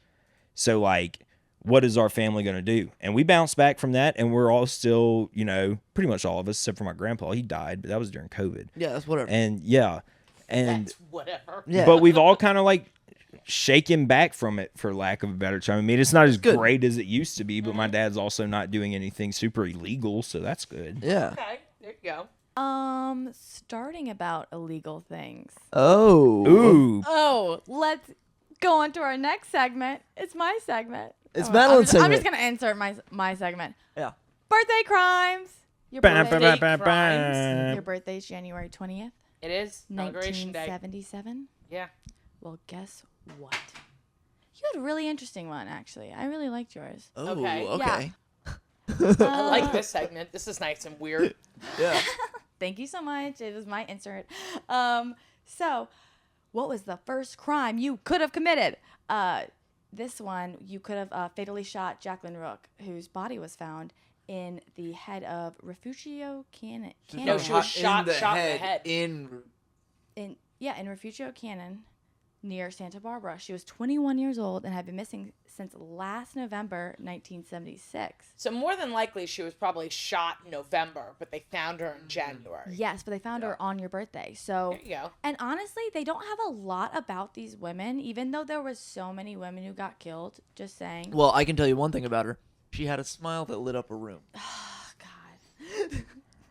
S1: So, like, what is our family going to do? And we bounced back from that, and we're all still, you know, pretty much all of us, except for my grandpa. He died, but that was during COVID.
S4: Yeah, that's whatever.
S1: And, yeah. And
S3: That's whatever.
S4: Yeah.
S1: But we've all kind of, like, shaken back from it, for lack of a better term. I mean, it's not as great as it used to be, but my dad's also not doing anything super illegal, so that's good.
S4: Yeah.
S3: Okay. There you go.
S2: Starting about illegal things.
S4: Oh.
S1: Ooh.
S2: Oh, let's go on to our next segment. It's my segment.
S4: It's
S2: Oh,
S4: Madeline's
S2: I'm just
S4: segment.
S2: gonna insert my segment.
S4: Yeah.
S2: Birthday crimes. Your
S1: Bam,
S2: birthday,
S1: bam, bam,
S3: crimes.
S1: bam.
S2: your birthday's January 20th,
S3: It is Inauguration Day.
S2: 1977.
S3: Yeah.
S2: Well, guess what? You had a really interesting one, actually. I really liked yours.
S4: Oh,
S3: Okay.
S4: okay.
S3: I like this segment. This is nice and weird.
S4: Yeah.
S2: Thank you so much. It was my insert. So, what was the first crime you could have committed? This one, you could have fatally shot Jacqueline Rook, whose body was found in the head of Refugio Canyon.
S3: No, she was shot in the head.
S2: in Refugio Canyon near Santa Barbara. She was 21 years old and had been missing since last November 1976.
S3: So more than likely, she was probably shot in November, but they found her in January.
S2: Yes, but they found her on your birthday. So,
S3: There you go.
S2: and honestly, they don't have a lot about these women, even though there was so many women who got killed. Just saying.
S4: Well, I can tell you one thing about her. She had a smile that lit up a room.
S2: Oh, God.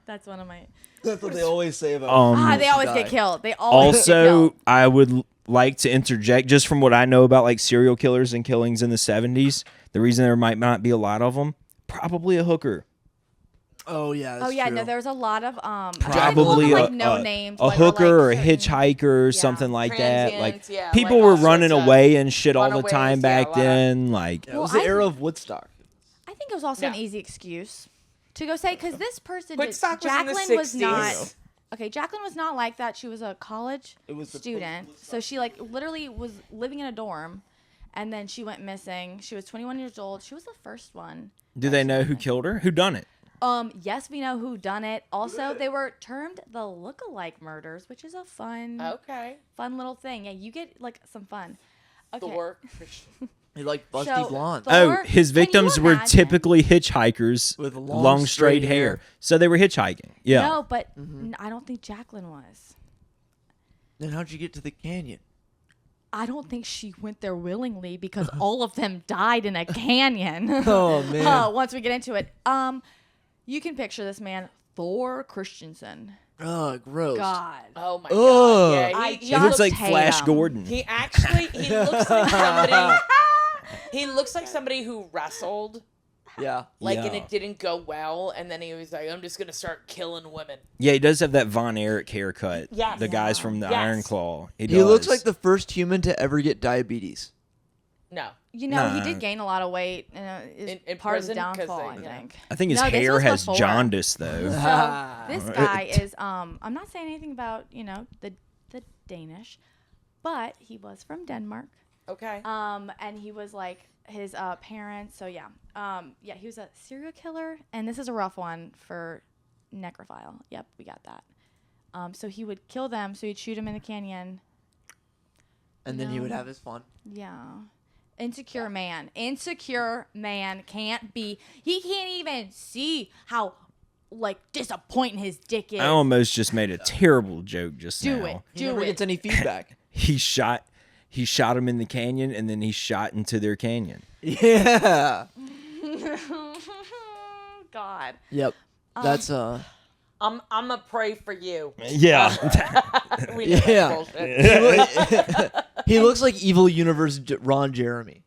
S2: That's one of my.
S4: That's what they always say about
S2: They always get killed. They always get
S1: Also,
S2: killed.
S1: I would like to interject, just from what I know about like serial killers and killings in the 70s. The reason there might not be a lot of them, probably a hooker.
S4: Oh, yeah, that's
S2: No,
S4: true.
S2: there was a lot of
S1: Probably
S2: like no names,
S1: a
S2: but
S1: hooker or a
S2: like certain-
S1: hitchhiker or something like that. Like
S3: Transients, yeah,
S1: people
S3: like
S1: were
S3: all
S1: running
S3: sorts of
S1: away and shit all the
S3: runaways,
S1: time
S3: yeah,
S1: back
S3: a lot of-
S1: then. Like
S4: Yeah, it was
S2: Well,
S4: the era of Woodstock.
S2: I think it was also an
S3: Yeah.
S2: easy excuse to go say, because this person,
S3: Woodstock was in the
S2: Jacqueline was
S3: 60s.
S2: not. Okay, Jacqueline was not like that. She was a college
S4: It was the
S2: student, so she like literally was living in a dorm, and then she went missing. She was 21 years old. She was the first one.
S1: do they know who killed her? Who done it?
S2: Yes, we know who done it. Also, they were termed the look-alike murders, which is a fun little thing. Yeah, you get like some fun. Okay.
S3: Thor.
S4: He like busty
S2: So,
S4: blonde.
S2: Thor-
S1: Oh, his
S2: can you
S1: victims were
S2: imagine?
S1: typically hitchhikers
S4: With
S1: long straight hair. So they were hitchhiking. Yeah.
S2: No, but I don't think Jacqueline was.
S4: Then how'd you get to the canyon?
S2: I don't think she went there willingly because all of them died in a canyon.
S4: Oh, man.
S2: Once we get into it, you can picture this man, Thor Christensen.
S4: Oh, gross.
S2: God.
S3: Oh my
S4: Ugh.
S3: god. Yeah,
S2: I
S3: he
S1: He looks like
S2: hate
S1: Flash
S2: him.
S1: Gordon.
S3: he actually he looks like somebody. He looks like somebody who wrestled,
S4: Yeah.
S3: like, and
S1: Yeah.
S3: it didn't go well, and then he was like, "I'm just gonna start killing women."
S1: Yeah, he does have that Von Erich haircut.
S3: Yes.
S1: The guys from the
S3: Yes.
S1: Iron Claw. He
S4: He looks
S1: does.
S4: like the first human to ever get diabetes.
S3: No,
S2: You know, he
S1: Nah.
S2: did gain a lot of weight. Is
S3: In
S2: part of his
S3: prison? 'Cause
S2: downfall,
S3: they-
S2: I think.
S1: I think his
S2: No, this
S1: hair
S2: was
S1: has
S2: before.
S1: jaundice though.
S2: So this guy is I'm not saying anything about, the Danish, but he was from Denmark.
S3: okay.
S2: And he was like his parents. So yeah. He was a serial killer, and this is a rough one for necrophile. Yep, we got that. So he would kill them, so he'd shoot them in the canyon.
S4: And then he would
S2: No.
S4: have his fun.
S2: Yeah. Insecure man. Insecure man can't be. He can't even see how like disappointing his dick is.
S1: I almost just made a terrible joke just
S2: Do
S1: now.
S2: it.
S4: He
S2: Do
S4: never
S2: it.
S4: gets any feedback.
S1: He shot him in the canyon, and then he shot into their canyon.
S4: Yeah.
S2: God.
S4: Yep. That's
S3: I'm gonna pray for you.
S1: Yeah.
S3: We know that's
S4: Yeah.
S3: bullshit.
S4: he looks like evil universe Ron Jeremy.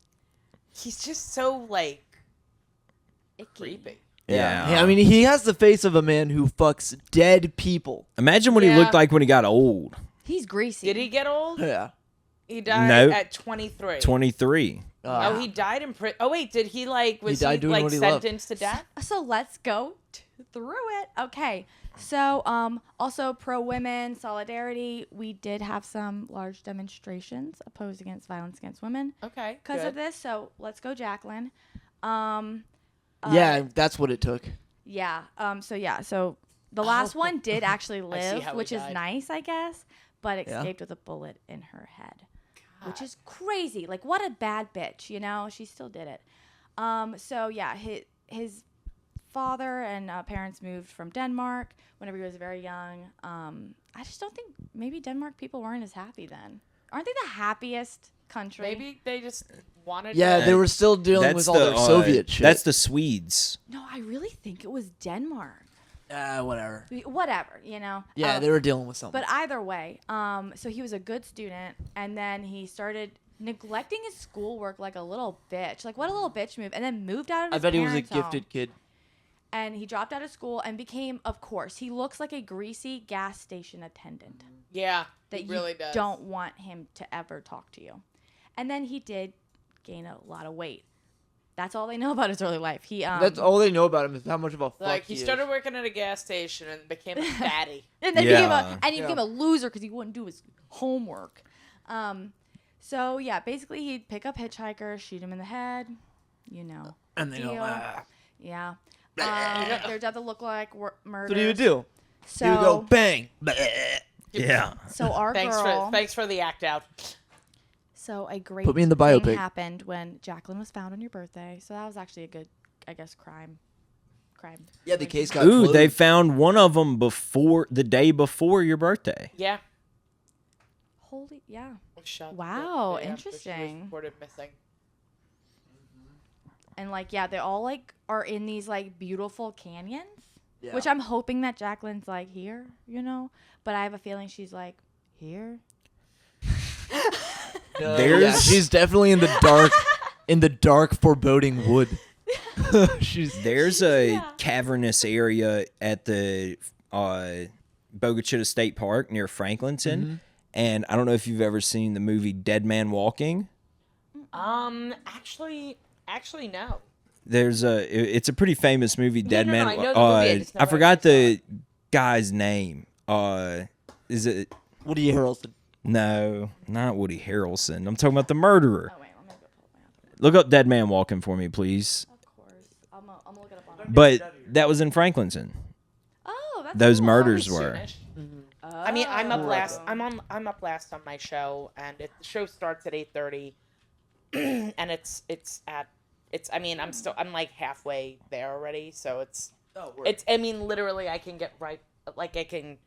S3: He's just so like
S2: Icky.
S3: creepy.
S1: Yeah.
S4: I mean, he has the face of a man who fucks dead people.
S1: Imagine what he
S3: Yeah.
S1: looked like when he got old.
S2: He's greasy.
S3: Did he get old?
S4: Yeah.
S3: He died
S1: No.
S3: at 23.
S1: 23.
S3: Oh, he died in prison. Oh wait, did he like was
S4: died
S3: he
S4: doing
S3: like
S4: what he loved.
S3: sentenced to death?
S2: So let's go through it. Okay. So also pro women solidarity. We did have some large demonstrations opposed against violence against women
S3: Okay,
S2: because of
S3: good.
S2: this. So let's go, Jacqueline.
S4: Yeah, that's what it took.
S2: Yeah. So the last one did actually live,
S3: how he
S2: which is
S3: died.
S2: nice, I guess, but escaped with a bullet in her head, which is crazy. Like, what a bad bitch, you know? She still did it. So yeah, his father and parents moved from Denmark whenever he was very young. I just don't think maybe Denmark people weren't as happy then. Aren't they the happiest country?
S3: Maybe they just wanted.
S4: Yeah,
S3: to,
S4: they were still dealing with all their Soviet shit.
S1: That's the Swedes.
S2: No, I really think it was Denmark.
S4: Whatever.
S2: Whatever, you know.
S4: Yeah, they were dealing with something.
S2: But either way, so he was a good student, and then he started neglecting his schoolwork like a little bitch. Like, what a little bitch move. And then moved out of
S4: I
S2: his
S4: bet he was a
S2: parents' home.
S4: gifted kid.
S2: And he dropped out of school and became, of course, he looks like a greasy gas station attendant
S3: Yeah,
S2: that
S3: he really
S2: you
S3: does.
S2: don't want him to ever talk to you. And then he did gain a lot of weight. That's all they know about his early life. He
S4: That's all they know about him is how much of a fuck
S3: Like he
S4: is.
S3: started working at a gas station and became a fatty.
S2: and then
S1: Yeah.
S2: he became a loser because he wouldn't do his homework. So yeah, basically he'd pick up hitchhikers, shoot him in the head, you know.
S4: And they
S2: deal.
S4: go,
S2: Yeah. Their death will look like murder.
S4: That's what he would do.
S2: So,
S4: He would go bang.
S1: Yeah.
S2: so our girl.
S3: Thanks for the act out.
S2: So a great
S4: Put me in the
S2: thing
S4: biopic.
S2: happened when Jacqueline was found on your birthday. So that was actually a good, I guess, crime.
S4: Yeah, the case got
S1: Ooh,
S4: closed.
S1: they found one of them the day before your birthday.
S3: Yeah.
S2: Holy, yeah.
S3: Shot
S2: Wow,
S3: the day after she was
S2: interesting.
S3: reported missing.
S2: And like, yeah, they all like are in these like beautiful canyons,
S4: Yeah.
S2: which I'm hoping that Jacqueline's like here, you know. But I have a feeling she's like here.
S4: Yeah, she's definitely in the dark, foreboding wood.
S1: There's a cavernous area at the Bogachita State Park near Franklinton, and I don't know if you've ever seen the movie Dead Man Walking.
S3: Actually, no.
S1: It's a pretty famous movie, Dead
S3: no,
S1: Man.
S3: I know the movie, I just
S1: I
S3: never
S1: forgot
S3: actually
S1: the guy's name. Is it?
S4: Woody Harrelson.
S1: No, not Woody Harrelson. I'm talking about the murderer.
S2: Oh wait, let me go pull it out.
S1: Look up Dead Man Walking for me, please.
S2: Of course, I'm gonna look it up on.
S1: But that was in Franklinton.
S2: Oh, that's
S1: Those
S2: cool.
S1: murders were.
S3: I mean, I'm up last. I'm up last on my show, and the show starts at 8:30, and it's. I mean, I'm like halfway there already, so it's. I mean, literally, I can get right. Like I can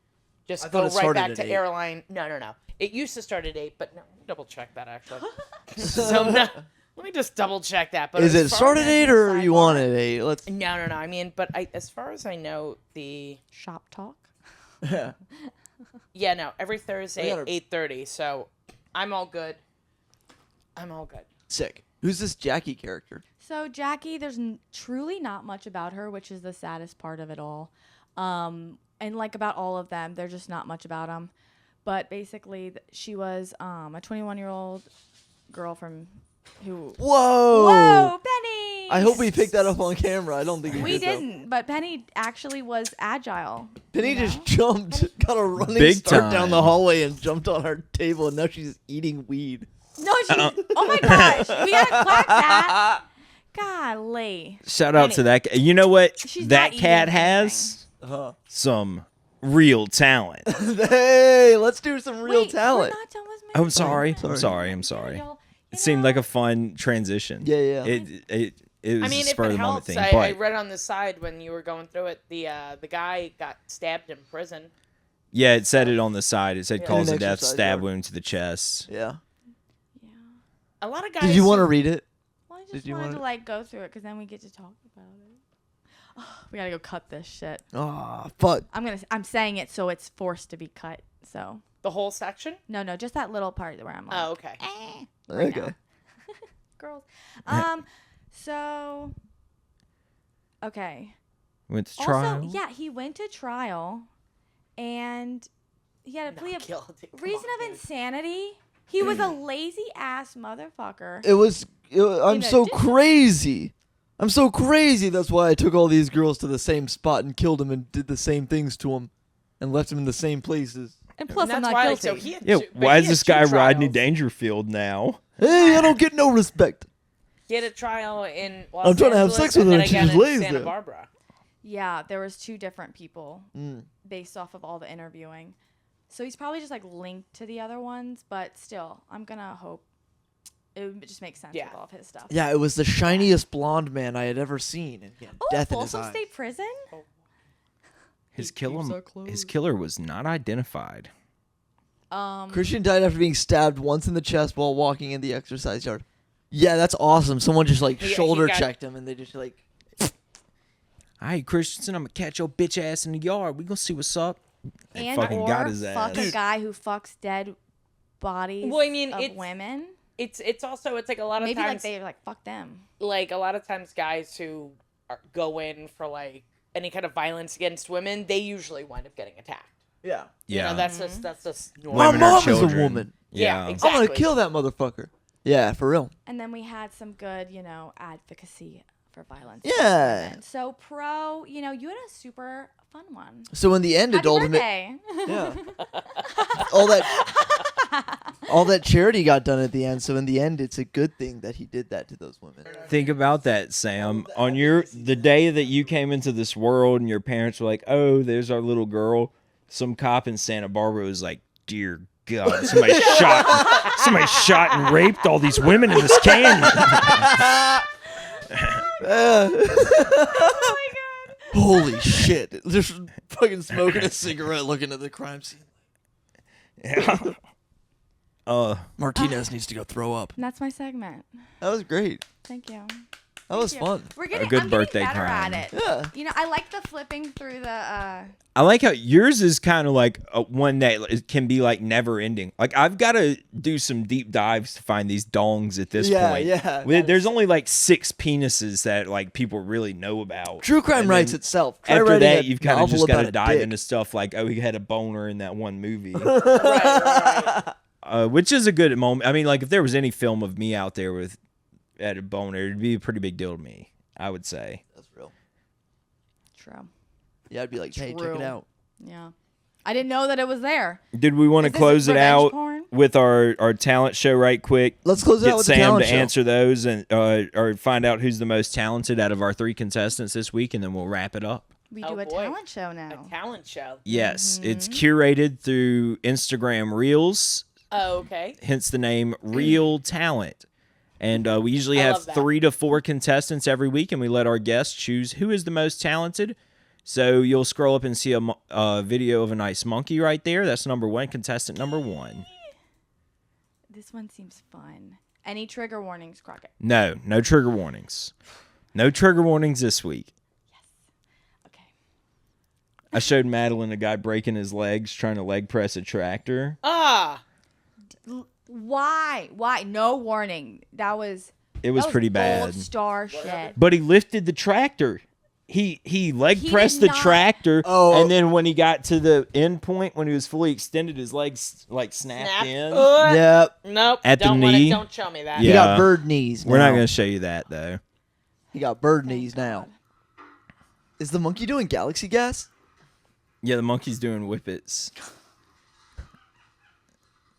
S3: just
S4: I
S3: go
S4: thought it
S3: right
S4: started
S3: back
S4: at
S3: to
S4: 8.
S3: airline. No. It used to start at 8, but no, double check that actually. So no, let me just double check that. But
S4: Is
S3: as
S4: it
S3: far
S4: start
S3: as-
S4: at 8 or you want it at 8? Let's.
S3: No. I mean, but as far as I know, the
S2: Shop talk.
S3: yeah, no, every Thursday
S4: gotta-
S3: at 8:30. So I'm all good.
S4: Sick. Who's this Jackie character?
S2: So Jackie, there's truly not much about her, which is the saddest part of it all. And like about all of them, there's just not much about them. But basically, she was a 21-year-old girl from who.
S4: Whoa!
S2: Whoa, Penny!
S4: I hope we picked that up on camera. I don't think
S2: We
S4: did, though.
S2: didn't, but Penny actually was agile.
S4: Penny
S2: you know?
S4: just jumped, got a running
S1: Big
S4: start
S1: time.
S4: down the hallway and jumped on our table, and now she's eating weed.
S2: No, she. Oh my gosh, we gotta clap that. Golly.
S1: Shout out to that. You know what?
S2: She's
S1: That
S2: not
S1: cat
S2: eating
S1: has
S4: Uh-huh.
S1: some real talent.
S4: Hey, let's do some real
S2: Wait,
S4: talent.
S2: We're not done with
S1: I'm sorry.
S2: Sorry.
S1: I'm sorry. I'm sorry.
S2: Y'all,
S1: It seemed like a fun transition.
S4: Yeah.
S1: It it was
S3: I mean,
S1: a
S3: if
S1: spur of
S3: it
S1: the moment
S3: helps,
S1: thing.
S3: I
S1: But
S3: read on the side when you were going through it, the guy got stabbed in prison.
S1: yeah, it said it on the side. It said
S3: Yeah.
S1: cause
S4: In
S1: of
S4: an
S1: death,
S4: exercise
S1: stab
S4: yard.
S1: wound to the chest.
S4: Yeah.
S2: Yeah.
S3: A lot of guys.
S4: Did you want to
S3: who-
S4: read it?
S2: Well, I just
S4: Did you
S2: wanted
S4: wanna-
S2: to like go through it because then we get to talk about it. We gotta go cut this shit.
S4: Ah, fuck.
S2: I'm saying it so it's forced to be cut. So
S3: the whole section?
S2: no, just that little part where I'm like,
S3: Oh, okay.
S2: right
S4: Okay.
S2: now. Girls. So. Okay.
S1: Went to trial.
S2: Also, yeah, he went to trial, and he had a plea
S3: Not
S2: of
S3: guilty. Come
S2: reason
S3: on,
S2: of
S3: dude.
S2: insanity. He was a lazy ass motherfucker.
S4: I'm
S2: know,
S4: so
S2: just-
S4: crazy. I'm so crazy. That's why I took all these girls to the same spot and killed them and did the same things to them and left them in the same places.
S2: And plus,
S3: And
S2: I'm
S3: that's
S2: not
S3: why,
S2: guilty.
S3: so he had
S1: Yeah,
S3: two- but
S1: why
S3: he
S1: is
S3: had
S1: this
S3: two
S1: guy Rodney
S3: trials.
S1: Dangerfield now?
S4: Hey, I don't get no respect.
S3: He had a trial in Los
S4: I'm trying to have
S3: Angeles
S4: sex with
S3: and
S4: her
S3: then
S4: and she
S3: again
S4: just
S3: in
S4: lays
S3: Santa
S4: there.
S3: Barbara.
S2: Yeah, there was two different people
S4: Mm.
S2: based off of all the interviewing. So he's probably just like linked to the other ones, but still, I'm gonna hope it would just makes sense
S3: Yeah.
S2: with all of his stuff.
S4: Yeah, it was the shiniest blonde man I had ever seen, and he had
S2: Oh,
S4: death in his
S2: Folsom
S4: eyes.
S2: State Prison?
S1: His
S2: Keep so
S1: killer,
S2: close.
S1: his killer was not identified.
S4: Christian died after being stabbed once in the chest while walking in the exercise yard. Yeah, that's awesome. Someone just like
S3: He
S4: shoulder
S3: got-
S4: checked him, and they just like.
S1: Hey, Christensen, I'm gonna catch your bitch ass in the yard. We gonna see what's up. They
S2: And
S1: fucking
S2: or
S1: got his
S2: fuck
S1: ass.
S2: a guy who fucks dead bodies
S3: Well, I mean,
S2: of
S3: it's-
S2: women.
S3: It's also like a lot of
S2: Maybe like
S3: times
S2: they like fuck them.
S3: like a lot of times guys who go in for like any kind of violence against women, they usually wind up getting attacked.
S4: Yeah.
S3: You
S1: Yeah.
S3: know, that's just normal.
S4: My
S1: Women or
S4: mom is a
S1: children.
S4: woman.
S3: Yeah,
S1: Yeah.
S3: exactly.
S4: I'm gonna kill that motherfucker. Yeah, for real.
S2: And then we had some good, advocacy for violence. against
S4: Yeah.
S2: women. So pro, you had a super fun one.
S4: So in the end,
S2: Happy
S4: it ultimate.
S2: birthday.
S4: Yeah. all that charity got done at the end. So in the end, it's a good thing that he did that to those women.
S1: Think about that, Sam. On the day that you came into this world and your parents were like, "Oh, there's our little girl," some cop in Santa Barbara was like, "Dear God, somebody shot and raped all these women in this canyon."
S4: Holy shit! Just fucking smoking a cigarette, looking at the crime scene. Martinez needs to go throw up.
S2: And that's my segment.
S4: That was great.
S2: Thank you.
S4: That was
S2: Thank you.
S4: fun.
S2: We're getting
S1: good
S2: I'm
S1: birthday
S2: getting better
S1: crime.
S2: at it.
S4: Yeah.
S2: I like the flipping through the
S1: I like how yours is kind of like one that it can be like never ending. Like I've got to do some deep dives to find these dongs at this point.
S4: Yeah.
S1: There's only like 6 penises that like people really know about.
S4: True crime
S1: And
S4: writes
S1: then
S4: itself. Try
S1: After
S4: writing
S1: that,
S4: a
S1: you've kind of
S4: novel
S1: just got
S4: about
S1: to
S4: a
S1: dive
S4: dick.
S1: into stuff like, oh, he had a boner in that one movie,
S3: right.
S1: which is a good moment. I mean, like if there was any film of me out there with had a boner, it'd be a pretty big deal to me, I would say.
S4: That's real.
S2: True.
S4: Yeah, I'd be like, hey, check
S3: True.
S4: it out.
S2: Yeah. I didn't know that it was there.
S1: Did we want to
S2: Is this
S1: close it
S2: revenge
S1: out
S2: porn?
S1: with our talent show right quick?
S4: Let's close it
S1: Get
S4: out with the
S1: Sam
S4: talent
S1: to
S4: show.
S1: answer those and or find out who's the most talented out of our 3 contestants this week, and then we'll wrap it up.
S2: We
S3: Oh,
S2: do a
S3: boy.
S2: talent show now.
S3: A talent show.
S1: Yes,
S2: Mm-hmm.
S1: it's curated through Instagram Reels,
S3: Oh, okay.
S1: hence the name Real Talent. And we usually
S3: I
S1: have
S3: love that.
S1: 3 to 4 contestants every week, and we let our guests choose who is the most talented. So you'll scroll up and see a video of a nice monkey right there. That's number 1, contestant number 1.
S2: This one seems fun. Any trigger warnings, Crockett?
S1: No trigger warnings. No trigger warnings this week.
S2: Okay.
S1: I showed Madeline a guy breaking his legs trying to leg press a tractor.
S3: Ah.
S2: Why? Why? No warning.
S1: It was
S2: that was
S1: pretty bad.
S2: Gold star shit.
S1: But he lifted the tractor. He leg
S2: He
S1: pressed
S2: did
S1: the
S2: not-
S1: tractor,
S4: Oh.
S1: and then when he got to the end point, when he was fully extended, his legs like snapped
S3: Snap.
S1: in.
S4: Yep.
S3: Nope.
S1: At the
S3: don't wanna-
S1: knee?
S3: Don't show me that.
S4: He
S1: Yeah.
S4: got bird knees.
S1: We're not
S4: now.
S1: going to show you that though.
S4: He got bird
S2: Thank
S4: knees now.
S2: God.
S4: Is the monkey doing galaxy gas?
S1: Yeah, the monkey's doing whippets.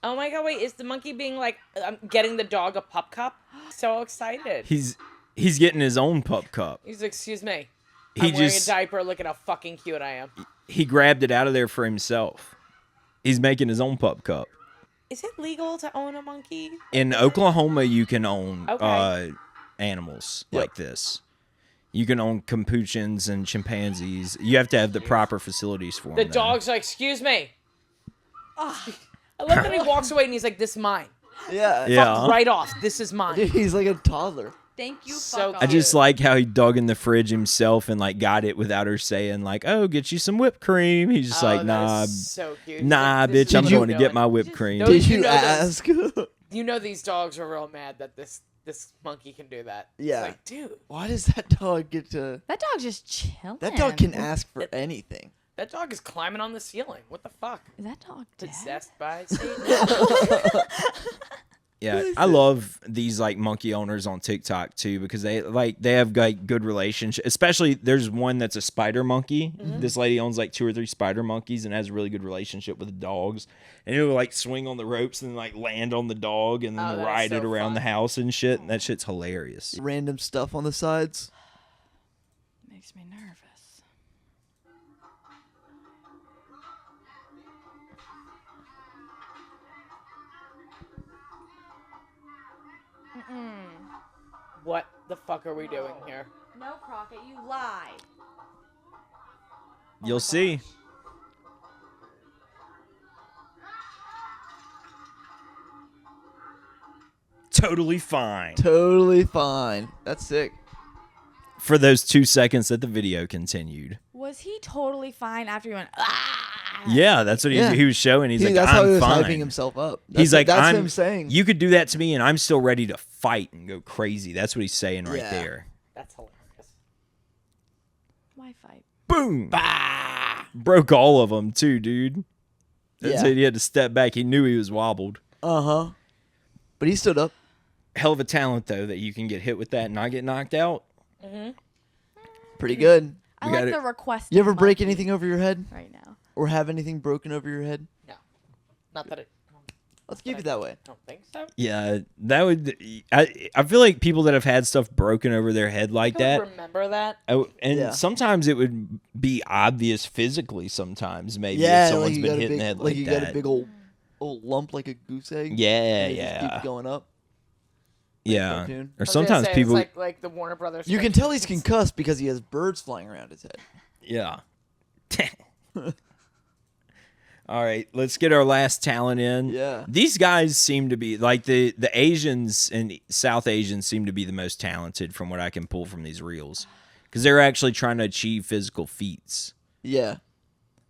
S3: Oh my god! Wait, is the monkey being like, I'm getting the dog a pup cup? So excited.
S1: He's getting his own pup cup.
S3: He's like, excuse me.
S1: He
S3: I'm wearing
S1: just
S3: a diaper. Look at how fucking cute I am.
S1: he grabbed it out of there for himself. He's making his own pup cup.
S3: Is it legal to own a monkey?
S1: In Oklahoma, you can own
S3: Okay.
S1: animals like this. You can own capuchins and chimpanzees. You have to have the proper facilities for them.
S3: The dog's like, excuse me. I love that he walks away and he's like, this is mine.
S4: Yeah.
S3: Fuck right off. This is mine.
S4: Dude, he's like a toddler.
S2: Thank you.
S3: So
S2: fuck
S1: I
S2: off.
S1: just like how he dug in the fridge himself and like got it without her saying like, "Oh, get you some whipped cream." He's just like,
S3: that
S1: "Nah,
S3: is so cute.
S1: nah,
S3: This
S1: bitch,
S3: is
S1: I'm
S3: what
S1: going to
S3: I'm
S1: get
S3: doing.
S1: my whipped cream."
S3: No,
S4: Did
S3: you
S4: you
S3: know
S4: ask?
S3: You know these dogs are real mad that this monkey can do that.
S4: Yeah.
S3: It's like, dude,
S4: Why does that dog get to?
S2: That dog's just chilling.
S4: That dog can ask for anything.
S3: that dog is climbing on the ceiling. What the fuck?
S2: Is that dog dead?
S3: Possessed by Satan.
S1: Yeah, I love these like monkey owners on TikTok too because they have like good relationships. Especially there's one that's a spider monkey. This lady owns like 2 or 3 spider monkeys and has a really good relationship with the dogs. And he'll like swing on the ropes and like land on the dog and then
S3: Oh, that's
S1: ride it
S3: so
S1: around
S3: fun.
S1: the house and shit. And that shit's hilarious.
S4: Random stuff on the sides.
S2: Makes me nervous.
S3: What the fuck are we doing here?
S2: No, Crockett, you lied.
S1: You'll see. Totally fine.
S4: Totally fine. That's sick.
S1: For those 2 seconds that the video continued.
S2: Was he totally fine after he went, ah?
S1: Yeah, that's what
S4: Yeah.
S1: he was showing. He's like,
S4: That's how he
S1: I'm
S4: was
S1: fine.
S4: hyping himself up.
S1: He's like,
S4: that's
S1: I'm.
S4: him saying.
S1: You could do that to me, and I'm still ready to fight and go crazy. That's what he's saying right
S4: Yeah.
S1: there.
S3: That's hilarious.
S2: Why fight?
S1: Boom! Bah! Broke all of them too, dude. That's
S4: Yeah.
S1: it. He had to step back. He knew he was wobbled.
S4: Uh-huh. But he stood up.
S1: Hell of a talent though that you can get hit with that and not get knocked out.
S4: Pretty good.
S2: I
S1: We
S2: like
S1: got
S2: the
S1: it.
S2: request.
S4: You ever break anything over your head?
S2: right now?
S4: Or have anything broken over your head?
S3: No. Not that it.
S4: Let's keep it that way.
S3: I don't think so.
S1: Yeah, that would. I feel like people that have had stuff broken over their head like
S3: I
S1: that.
S3: remember that.
S1: Oh, and
S4: Yeah.
S1: sometimes it would be obvious physically. Sometimes maybe
S4: Yeah,
S1: if someone's
S4: like you
S1: been
S4: got a
S1: hit in
S4: big,
S1: the head
S4: like
S1: like
S4: you
S1: that.
S4: got a big old lump like a goose egg.
S1: Yeah,
S4: and it just keeps
S1: yeah,
S4: going up.
S1: yeah.
S4: cartoon.
S1: Or
S3: I was gonna
S1: sometimes
S3: say,
S1: people.
S3: it's like the Warner Brothers.
S4: You can tell he's concussed because he has birds flying around his head.
S1: Yeah. All right, let's get our last talent in.
S4: Yeah.
S1: These guys seem to be like the Asians and South Asians seem to be the most talented from what I can pull from these reels because they're actually trying to achieve physical feats.
S4: Yeah.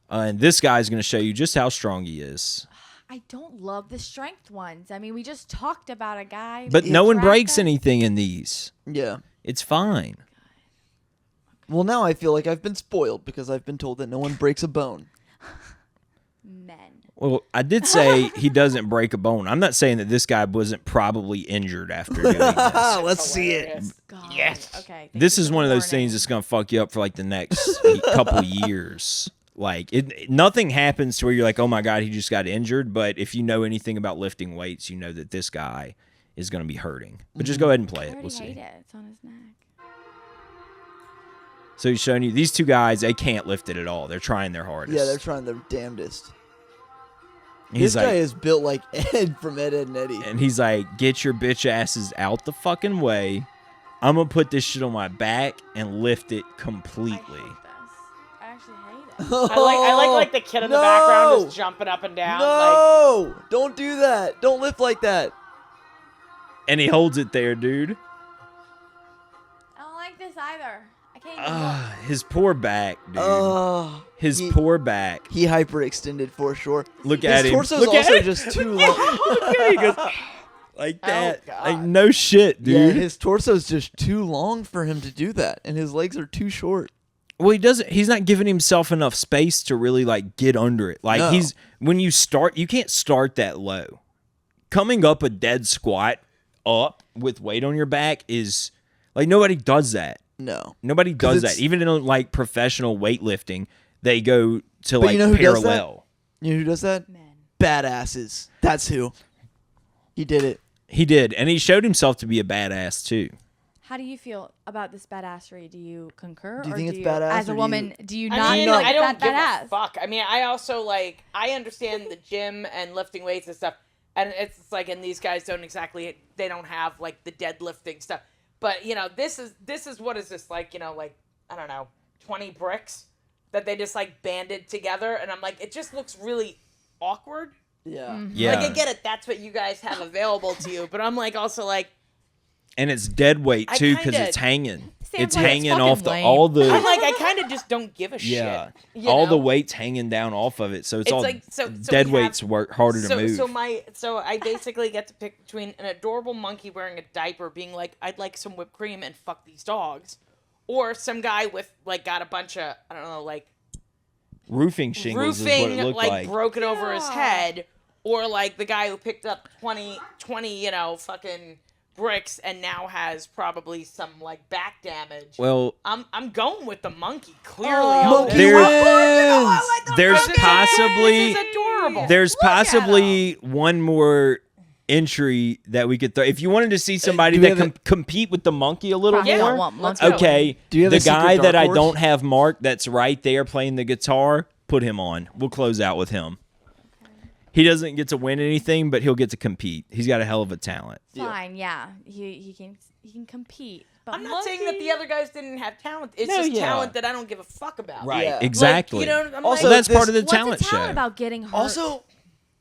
S1: And this guy's going to show you just how strong he is.
S2: I don't love the strength ones. I mean, we just talked about a guy.
S1: But
S2: with
S1: no one
S2: Tracker.
S1: breaks anything in these.
S4: Yeah.
S1: It's fine.
S4: Well, now I feel like I've been spoiled because I've been told that no one breaks a bone.
S2: Men.
S1: Well, I did say he doesn't break a bone. I'm not saying that this guy wasn't probably injured after doing this.
S4: Let's see it.
S2: God.
S3: Yes.
S2: Okay. thank
S1: This
S2: you
S1: is
S2: for
S1: one of
S2: the
S1: those
S2: warning.
S1: things that's going to fuck you up for like the next couple years. Like nothing happens to where you're like, oh my God, he just got injured. But if you know anything about lifting weights, you know that this guy is going to be hurting. But just go ahead and play
S2: I
S1: it.
S2: already
S1: We'll
S2: hate
S1: see.
S2: it. It's on his neck.
S1: So he's showing you these two guys, they can't lift it at all. They're trying their hardest.
S4: Yeah, they're trying their damnedest.
S1: He's
S4: This guy
S1: like,
S4: is built like Ed from Ed, Edd and Eddie.
S1: and he's like, get your bitch asses out the fucking way. I'm going to put this shit on my back and lift it
S2: I
S1: completely.
S2: hate this. I actually hate it.
S3: I like the kid in the background just jumping up and down. Like,
S4: No! Don't do that. Don't lift like that.
S1: And he holds it there, dude.
S2: I don't like this either. I can't even look.
S1: His poor back, dude. His
S4: he-
S1: poor back.
S4: He hyperextended for sure.
S1: Look
S4: His
S1: at him.
S4: torso's
S1: Look at
S4: also
S1: him.
S4: just too long.
S1: Look at him. He goes like that.
S3: God.
S1: Like no shit,
S4: Yeah,
S1: dude.
S4: his torso's just too long for him to do that, and his legs are too short.
S1: Well, he doesn't. He's not giving himself enough space to really like get under it. Like
S4: No.
S1: when you start, you can't start that low. Coming up a dead squat up with weight on your back is like nobody does that.
S4: No.
S1: Nobody does
S4: it's-
S1: that. Even in like professional weightlifting, they go to
S4: But
S1: like
S4: you know who does that?
S1: parallel.
S4: You know who does that?
S2: Men.
S4: Badasses. That's who. He did it.
S1: He did, and he showed himself to be a badass too.
S2: How do you feel about this badassery? Do you concur?
S4: Do you
S2: or
S4: think
S2: do
S4: it's badass,
S2: As
S4: or
S2: a
S4: do
S2: woman,
S4: you-
S2: do you
S3: I
S2: not
S3: mean,
S2: feel like
S3: I don't
S2: that
S3: give
S2: badass?
S3: a fuck. I mean, I also like I understand the gym and lifting weights and stuff, and it's like, and these guys don't exactly, they don't have like the deadlifting stuff, But this is what is this like? Like I don't know, 20 bricks that they just like banded together, and I'm like, it just looks really awkward.
S4: Yeah.
S1: Yeah.
S3: Like I get it, that's what you guys have available to you, but I'm like also like.
S1: And it's dead weight
S3: I
S1: too because
S3: kinda-
S1: it's hanging.
S2: Sam's
S1: It's
S2: like, it's
S1: hanging
S2: fucking
S1: off the
S2: lame.
S1: all the
S3: I'm like, I kind of just don't give a
S1: yeah,
S3: shit.
S1: all the weight's hanging down off of it, so it's all
S3: like so
S1: dead
S3: we have-
S1: weights work harder to move.
S3: So I basically get to pick between an adorable monkey wearing a diaper being like, I'd like some whipped cream and fuck these dogs, or some guy with like got a bunch of I don't know like
S1: Roofing shingles is what it looked like.
S3: broken over his head, or like the guy who picked up 20 fucking bricks and now has probably some like back damage.
S1: Well,
S3: I'm going with the monkey clearly.
S4: Monkey
S3: on this.
S1: There-
S4: wins!
S1: there's possibly
S3: This is adorable.
S1: there's possibly one more entry that we could throw if you wanted to see somebody
S4: do we
S1: that
S4: have
S1: can compete with the monkey a little
S2: Probably
S1: more.
S2: don't want
S3: Let's
S2: monkey.
S3: go.
S1: Okay,
S4: Do you have
S1: the
S4: a secret
S1: guy that
S4: dark
S1: I
S4: horse?
S1: don't have marked that's right there playing the guitar, put him on. We'll close out with him. He doesn't get to win anything, but he'll get to compete. He's got a hell of a talent.
S2: Fine, yeah. He can compete. But
S3: I'm not saying that the other guys didn't have talent. It's
S1: No,
S3: just
S1: yeah.
S3: talent that I don't give a fuck about.
S1: Right,
S4: Yeah.
S1: exactly.
S3: Like, I'm
S4: Also,
S1: Well, that's
S4: this-
S1: part of the
S2: What's
S1: talent
S2: the talent
S1: show.
S2: about getting hurt?
S4: Also,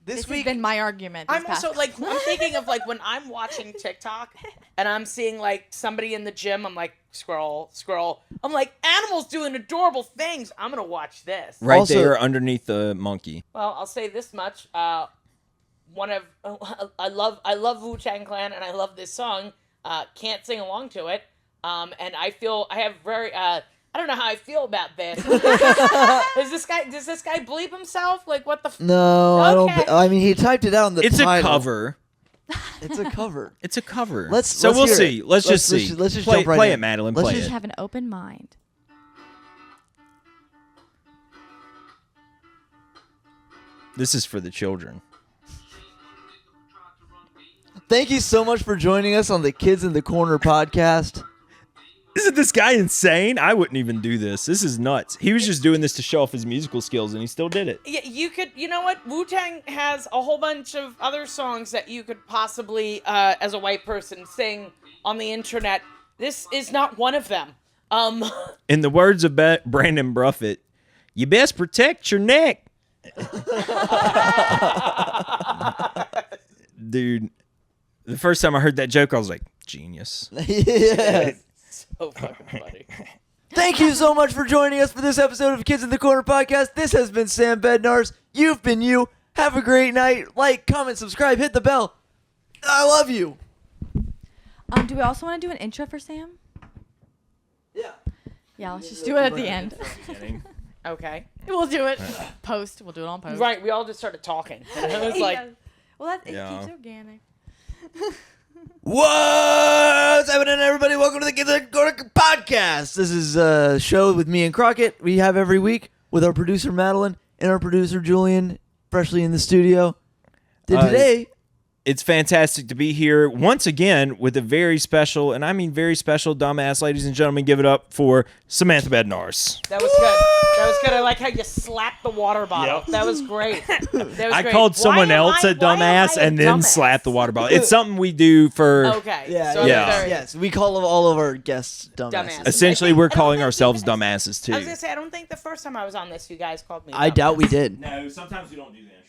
S4: this
S2: this
S4: week
S2: has been my argument. This
S3: I'm
S2: past
S3: also like I'm thinking of like when I'm watching TikTok and I'm seeing like somebody in the gym. I'm like scroll. I'm like animals doing adorable things. I'm gonna watch this.
S1: Right
S4: Also-
S1: there underneath the monkey.
S3: Well, I'll say this much. One of I love Wu-Tang Clan and I love this song. Can't sing along to it. And I have very I don't know how I feel about this. Does this guy bleep himself? Like what the
S4: No, I don't.
S3: Okay.
S4: I mean, he typed it out on the
S1: It's
S4: title.
S1: a cover.
S4: It's a cover.
S1: It's a cover.
S4: Let's
S1: we'll
S4: hear
S1: see.
S4: it.
S1: Let's just see.
S4: Let's just
S1: play,
S4: jump right
S1: play
S4: in.
S1: it, Madeline.
S4: Let's
S1: Play
S2: just
S1: it.
S2: have an open mind.
S1: This is for the children.
S4: Thank you so much for joining us on the Kids in the Corner podcast.
S1: Isn't this guy insane? I wouldn't even do this. This is nuts. He was just doing this to show off his musical skills, and he still did it.
S3: Yeah, you know what? Wu-Tang has a whole bunch of other songs that you could possibly, as a white person, sing on the internet. This is not one of them.
S1: In the words of Brandon Bruffett, you best protect your neck. Dude, the first time I heard that joke, I was like, genius.
S4: Yeah.
S3: So fucking funny.
S4: Thank you so much for joining us for this episode of Kids in the Corner podcast. This has been Sam Bednarz. You've been you. Have a great night. Like, comment, subscribe, hit the bell. I love you.
S2: Do we also want to do an intro for Sam?
S4: Yeah.
S2: Yeah, let's just do it at the end.
S3: Okay.
S2: We'll do it post. We'll do it on post.
S3: Right, we all just started talking. And it was like,
S2: Yeah. Well, it
S1: Yeah.
S2: keeps organic.
S4: What's happening, everybody? Welcome to the Kids in the Corner podcast. This is a show with me and Crockett. We have every week with our producer Madeline and our producer Julian, freshly in the studio. Today,
S1: It's fantastic to be here once again with a very special, and I mean very special, dumbass, ladies and gentlemen. Give it up for Samantha Bednarz.
S3: that was good. That was good. I like how you slapped the water bottle.
S1: Yep.
S3: That was great. That was
S1: I
S3: great.
S1: called someone
S3: Why am
S1: else
S3: I-
S1: a
S3: why am
S1: dumbass
S3: I a
S1: and then
S3: dumbass?
S1: slapped the water bottle. It's something we do for.
S3: Okay.
S4: yeah,
S3: So
S1: yeah.
S3: very-
S4: yes, we call all of our guests dumbasses.
S3: Dumbass.
S1: Essentially, we're calling ourselves dumbasses
S3: I was
S1: too.
S3: gonna say I don't think the first time I was on this you guys called me.
S4: I
S3: dumbass.
S4: doubt we did.
S1: No, sometimes we don't do that.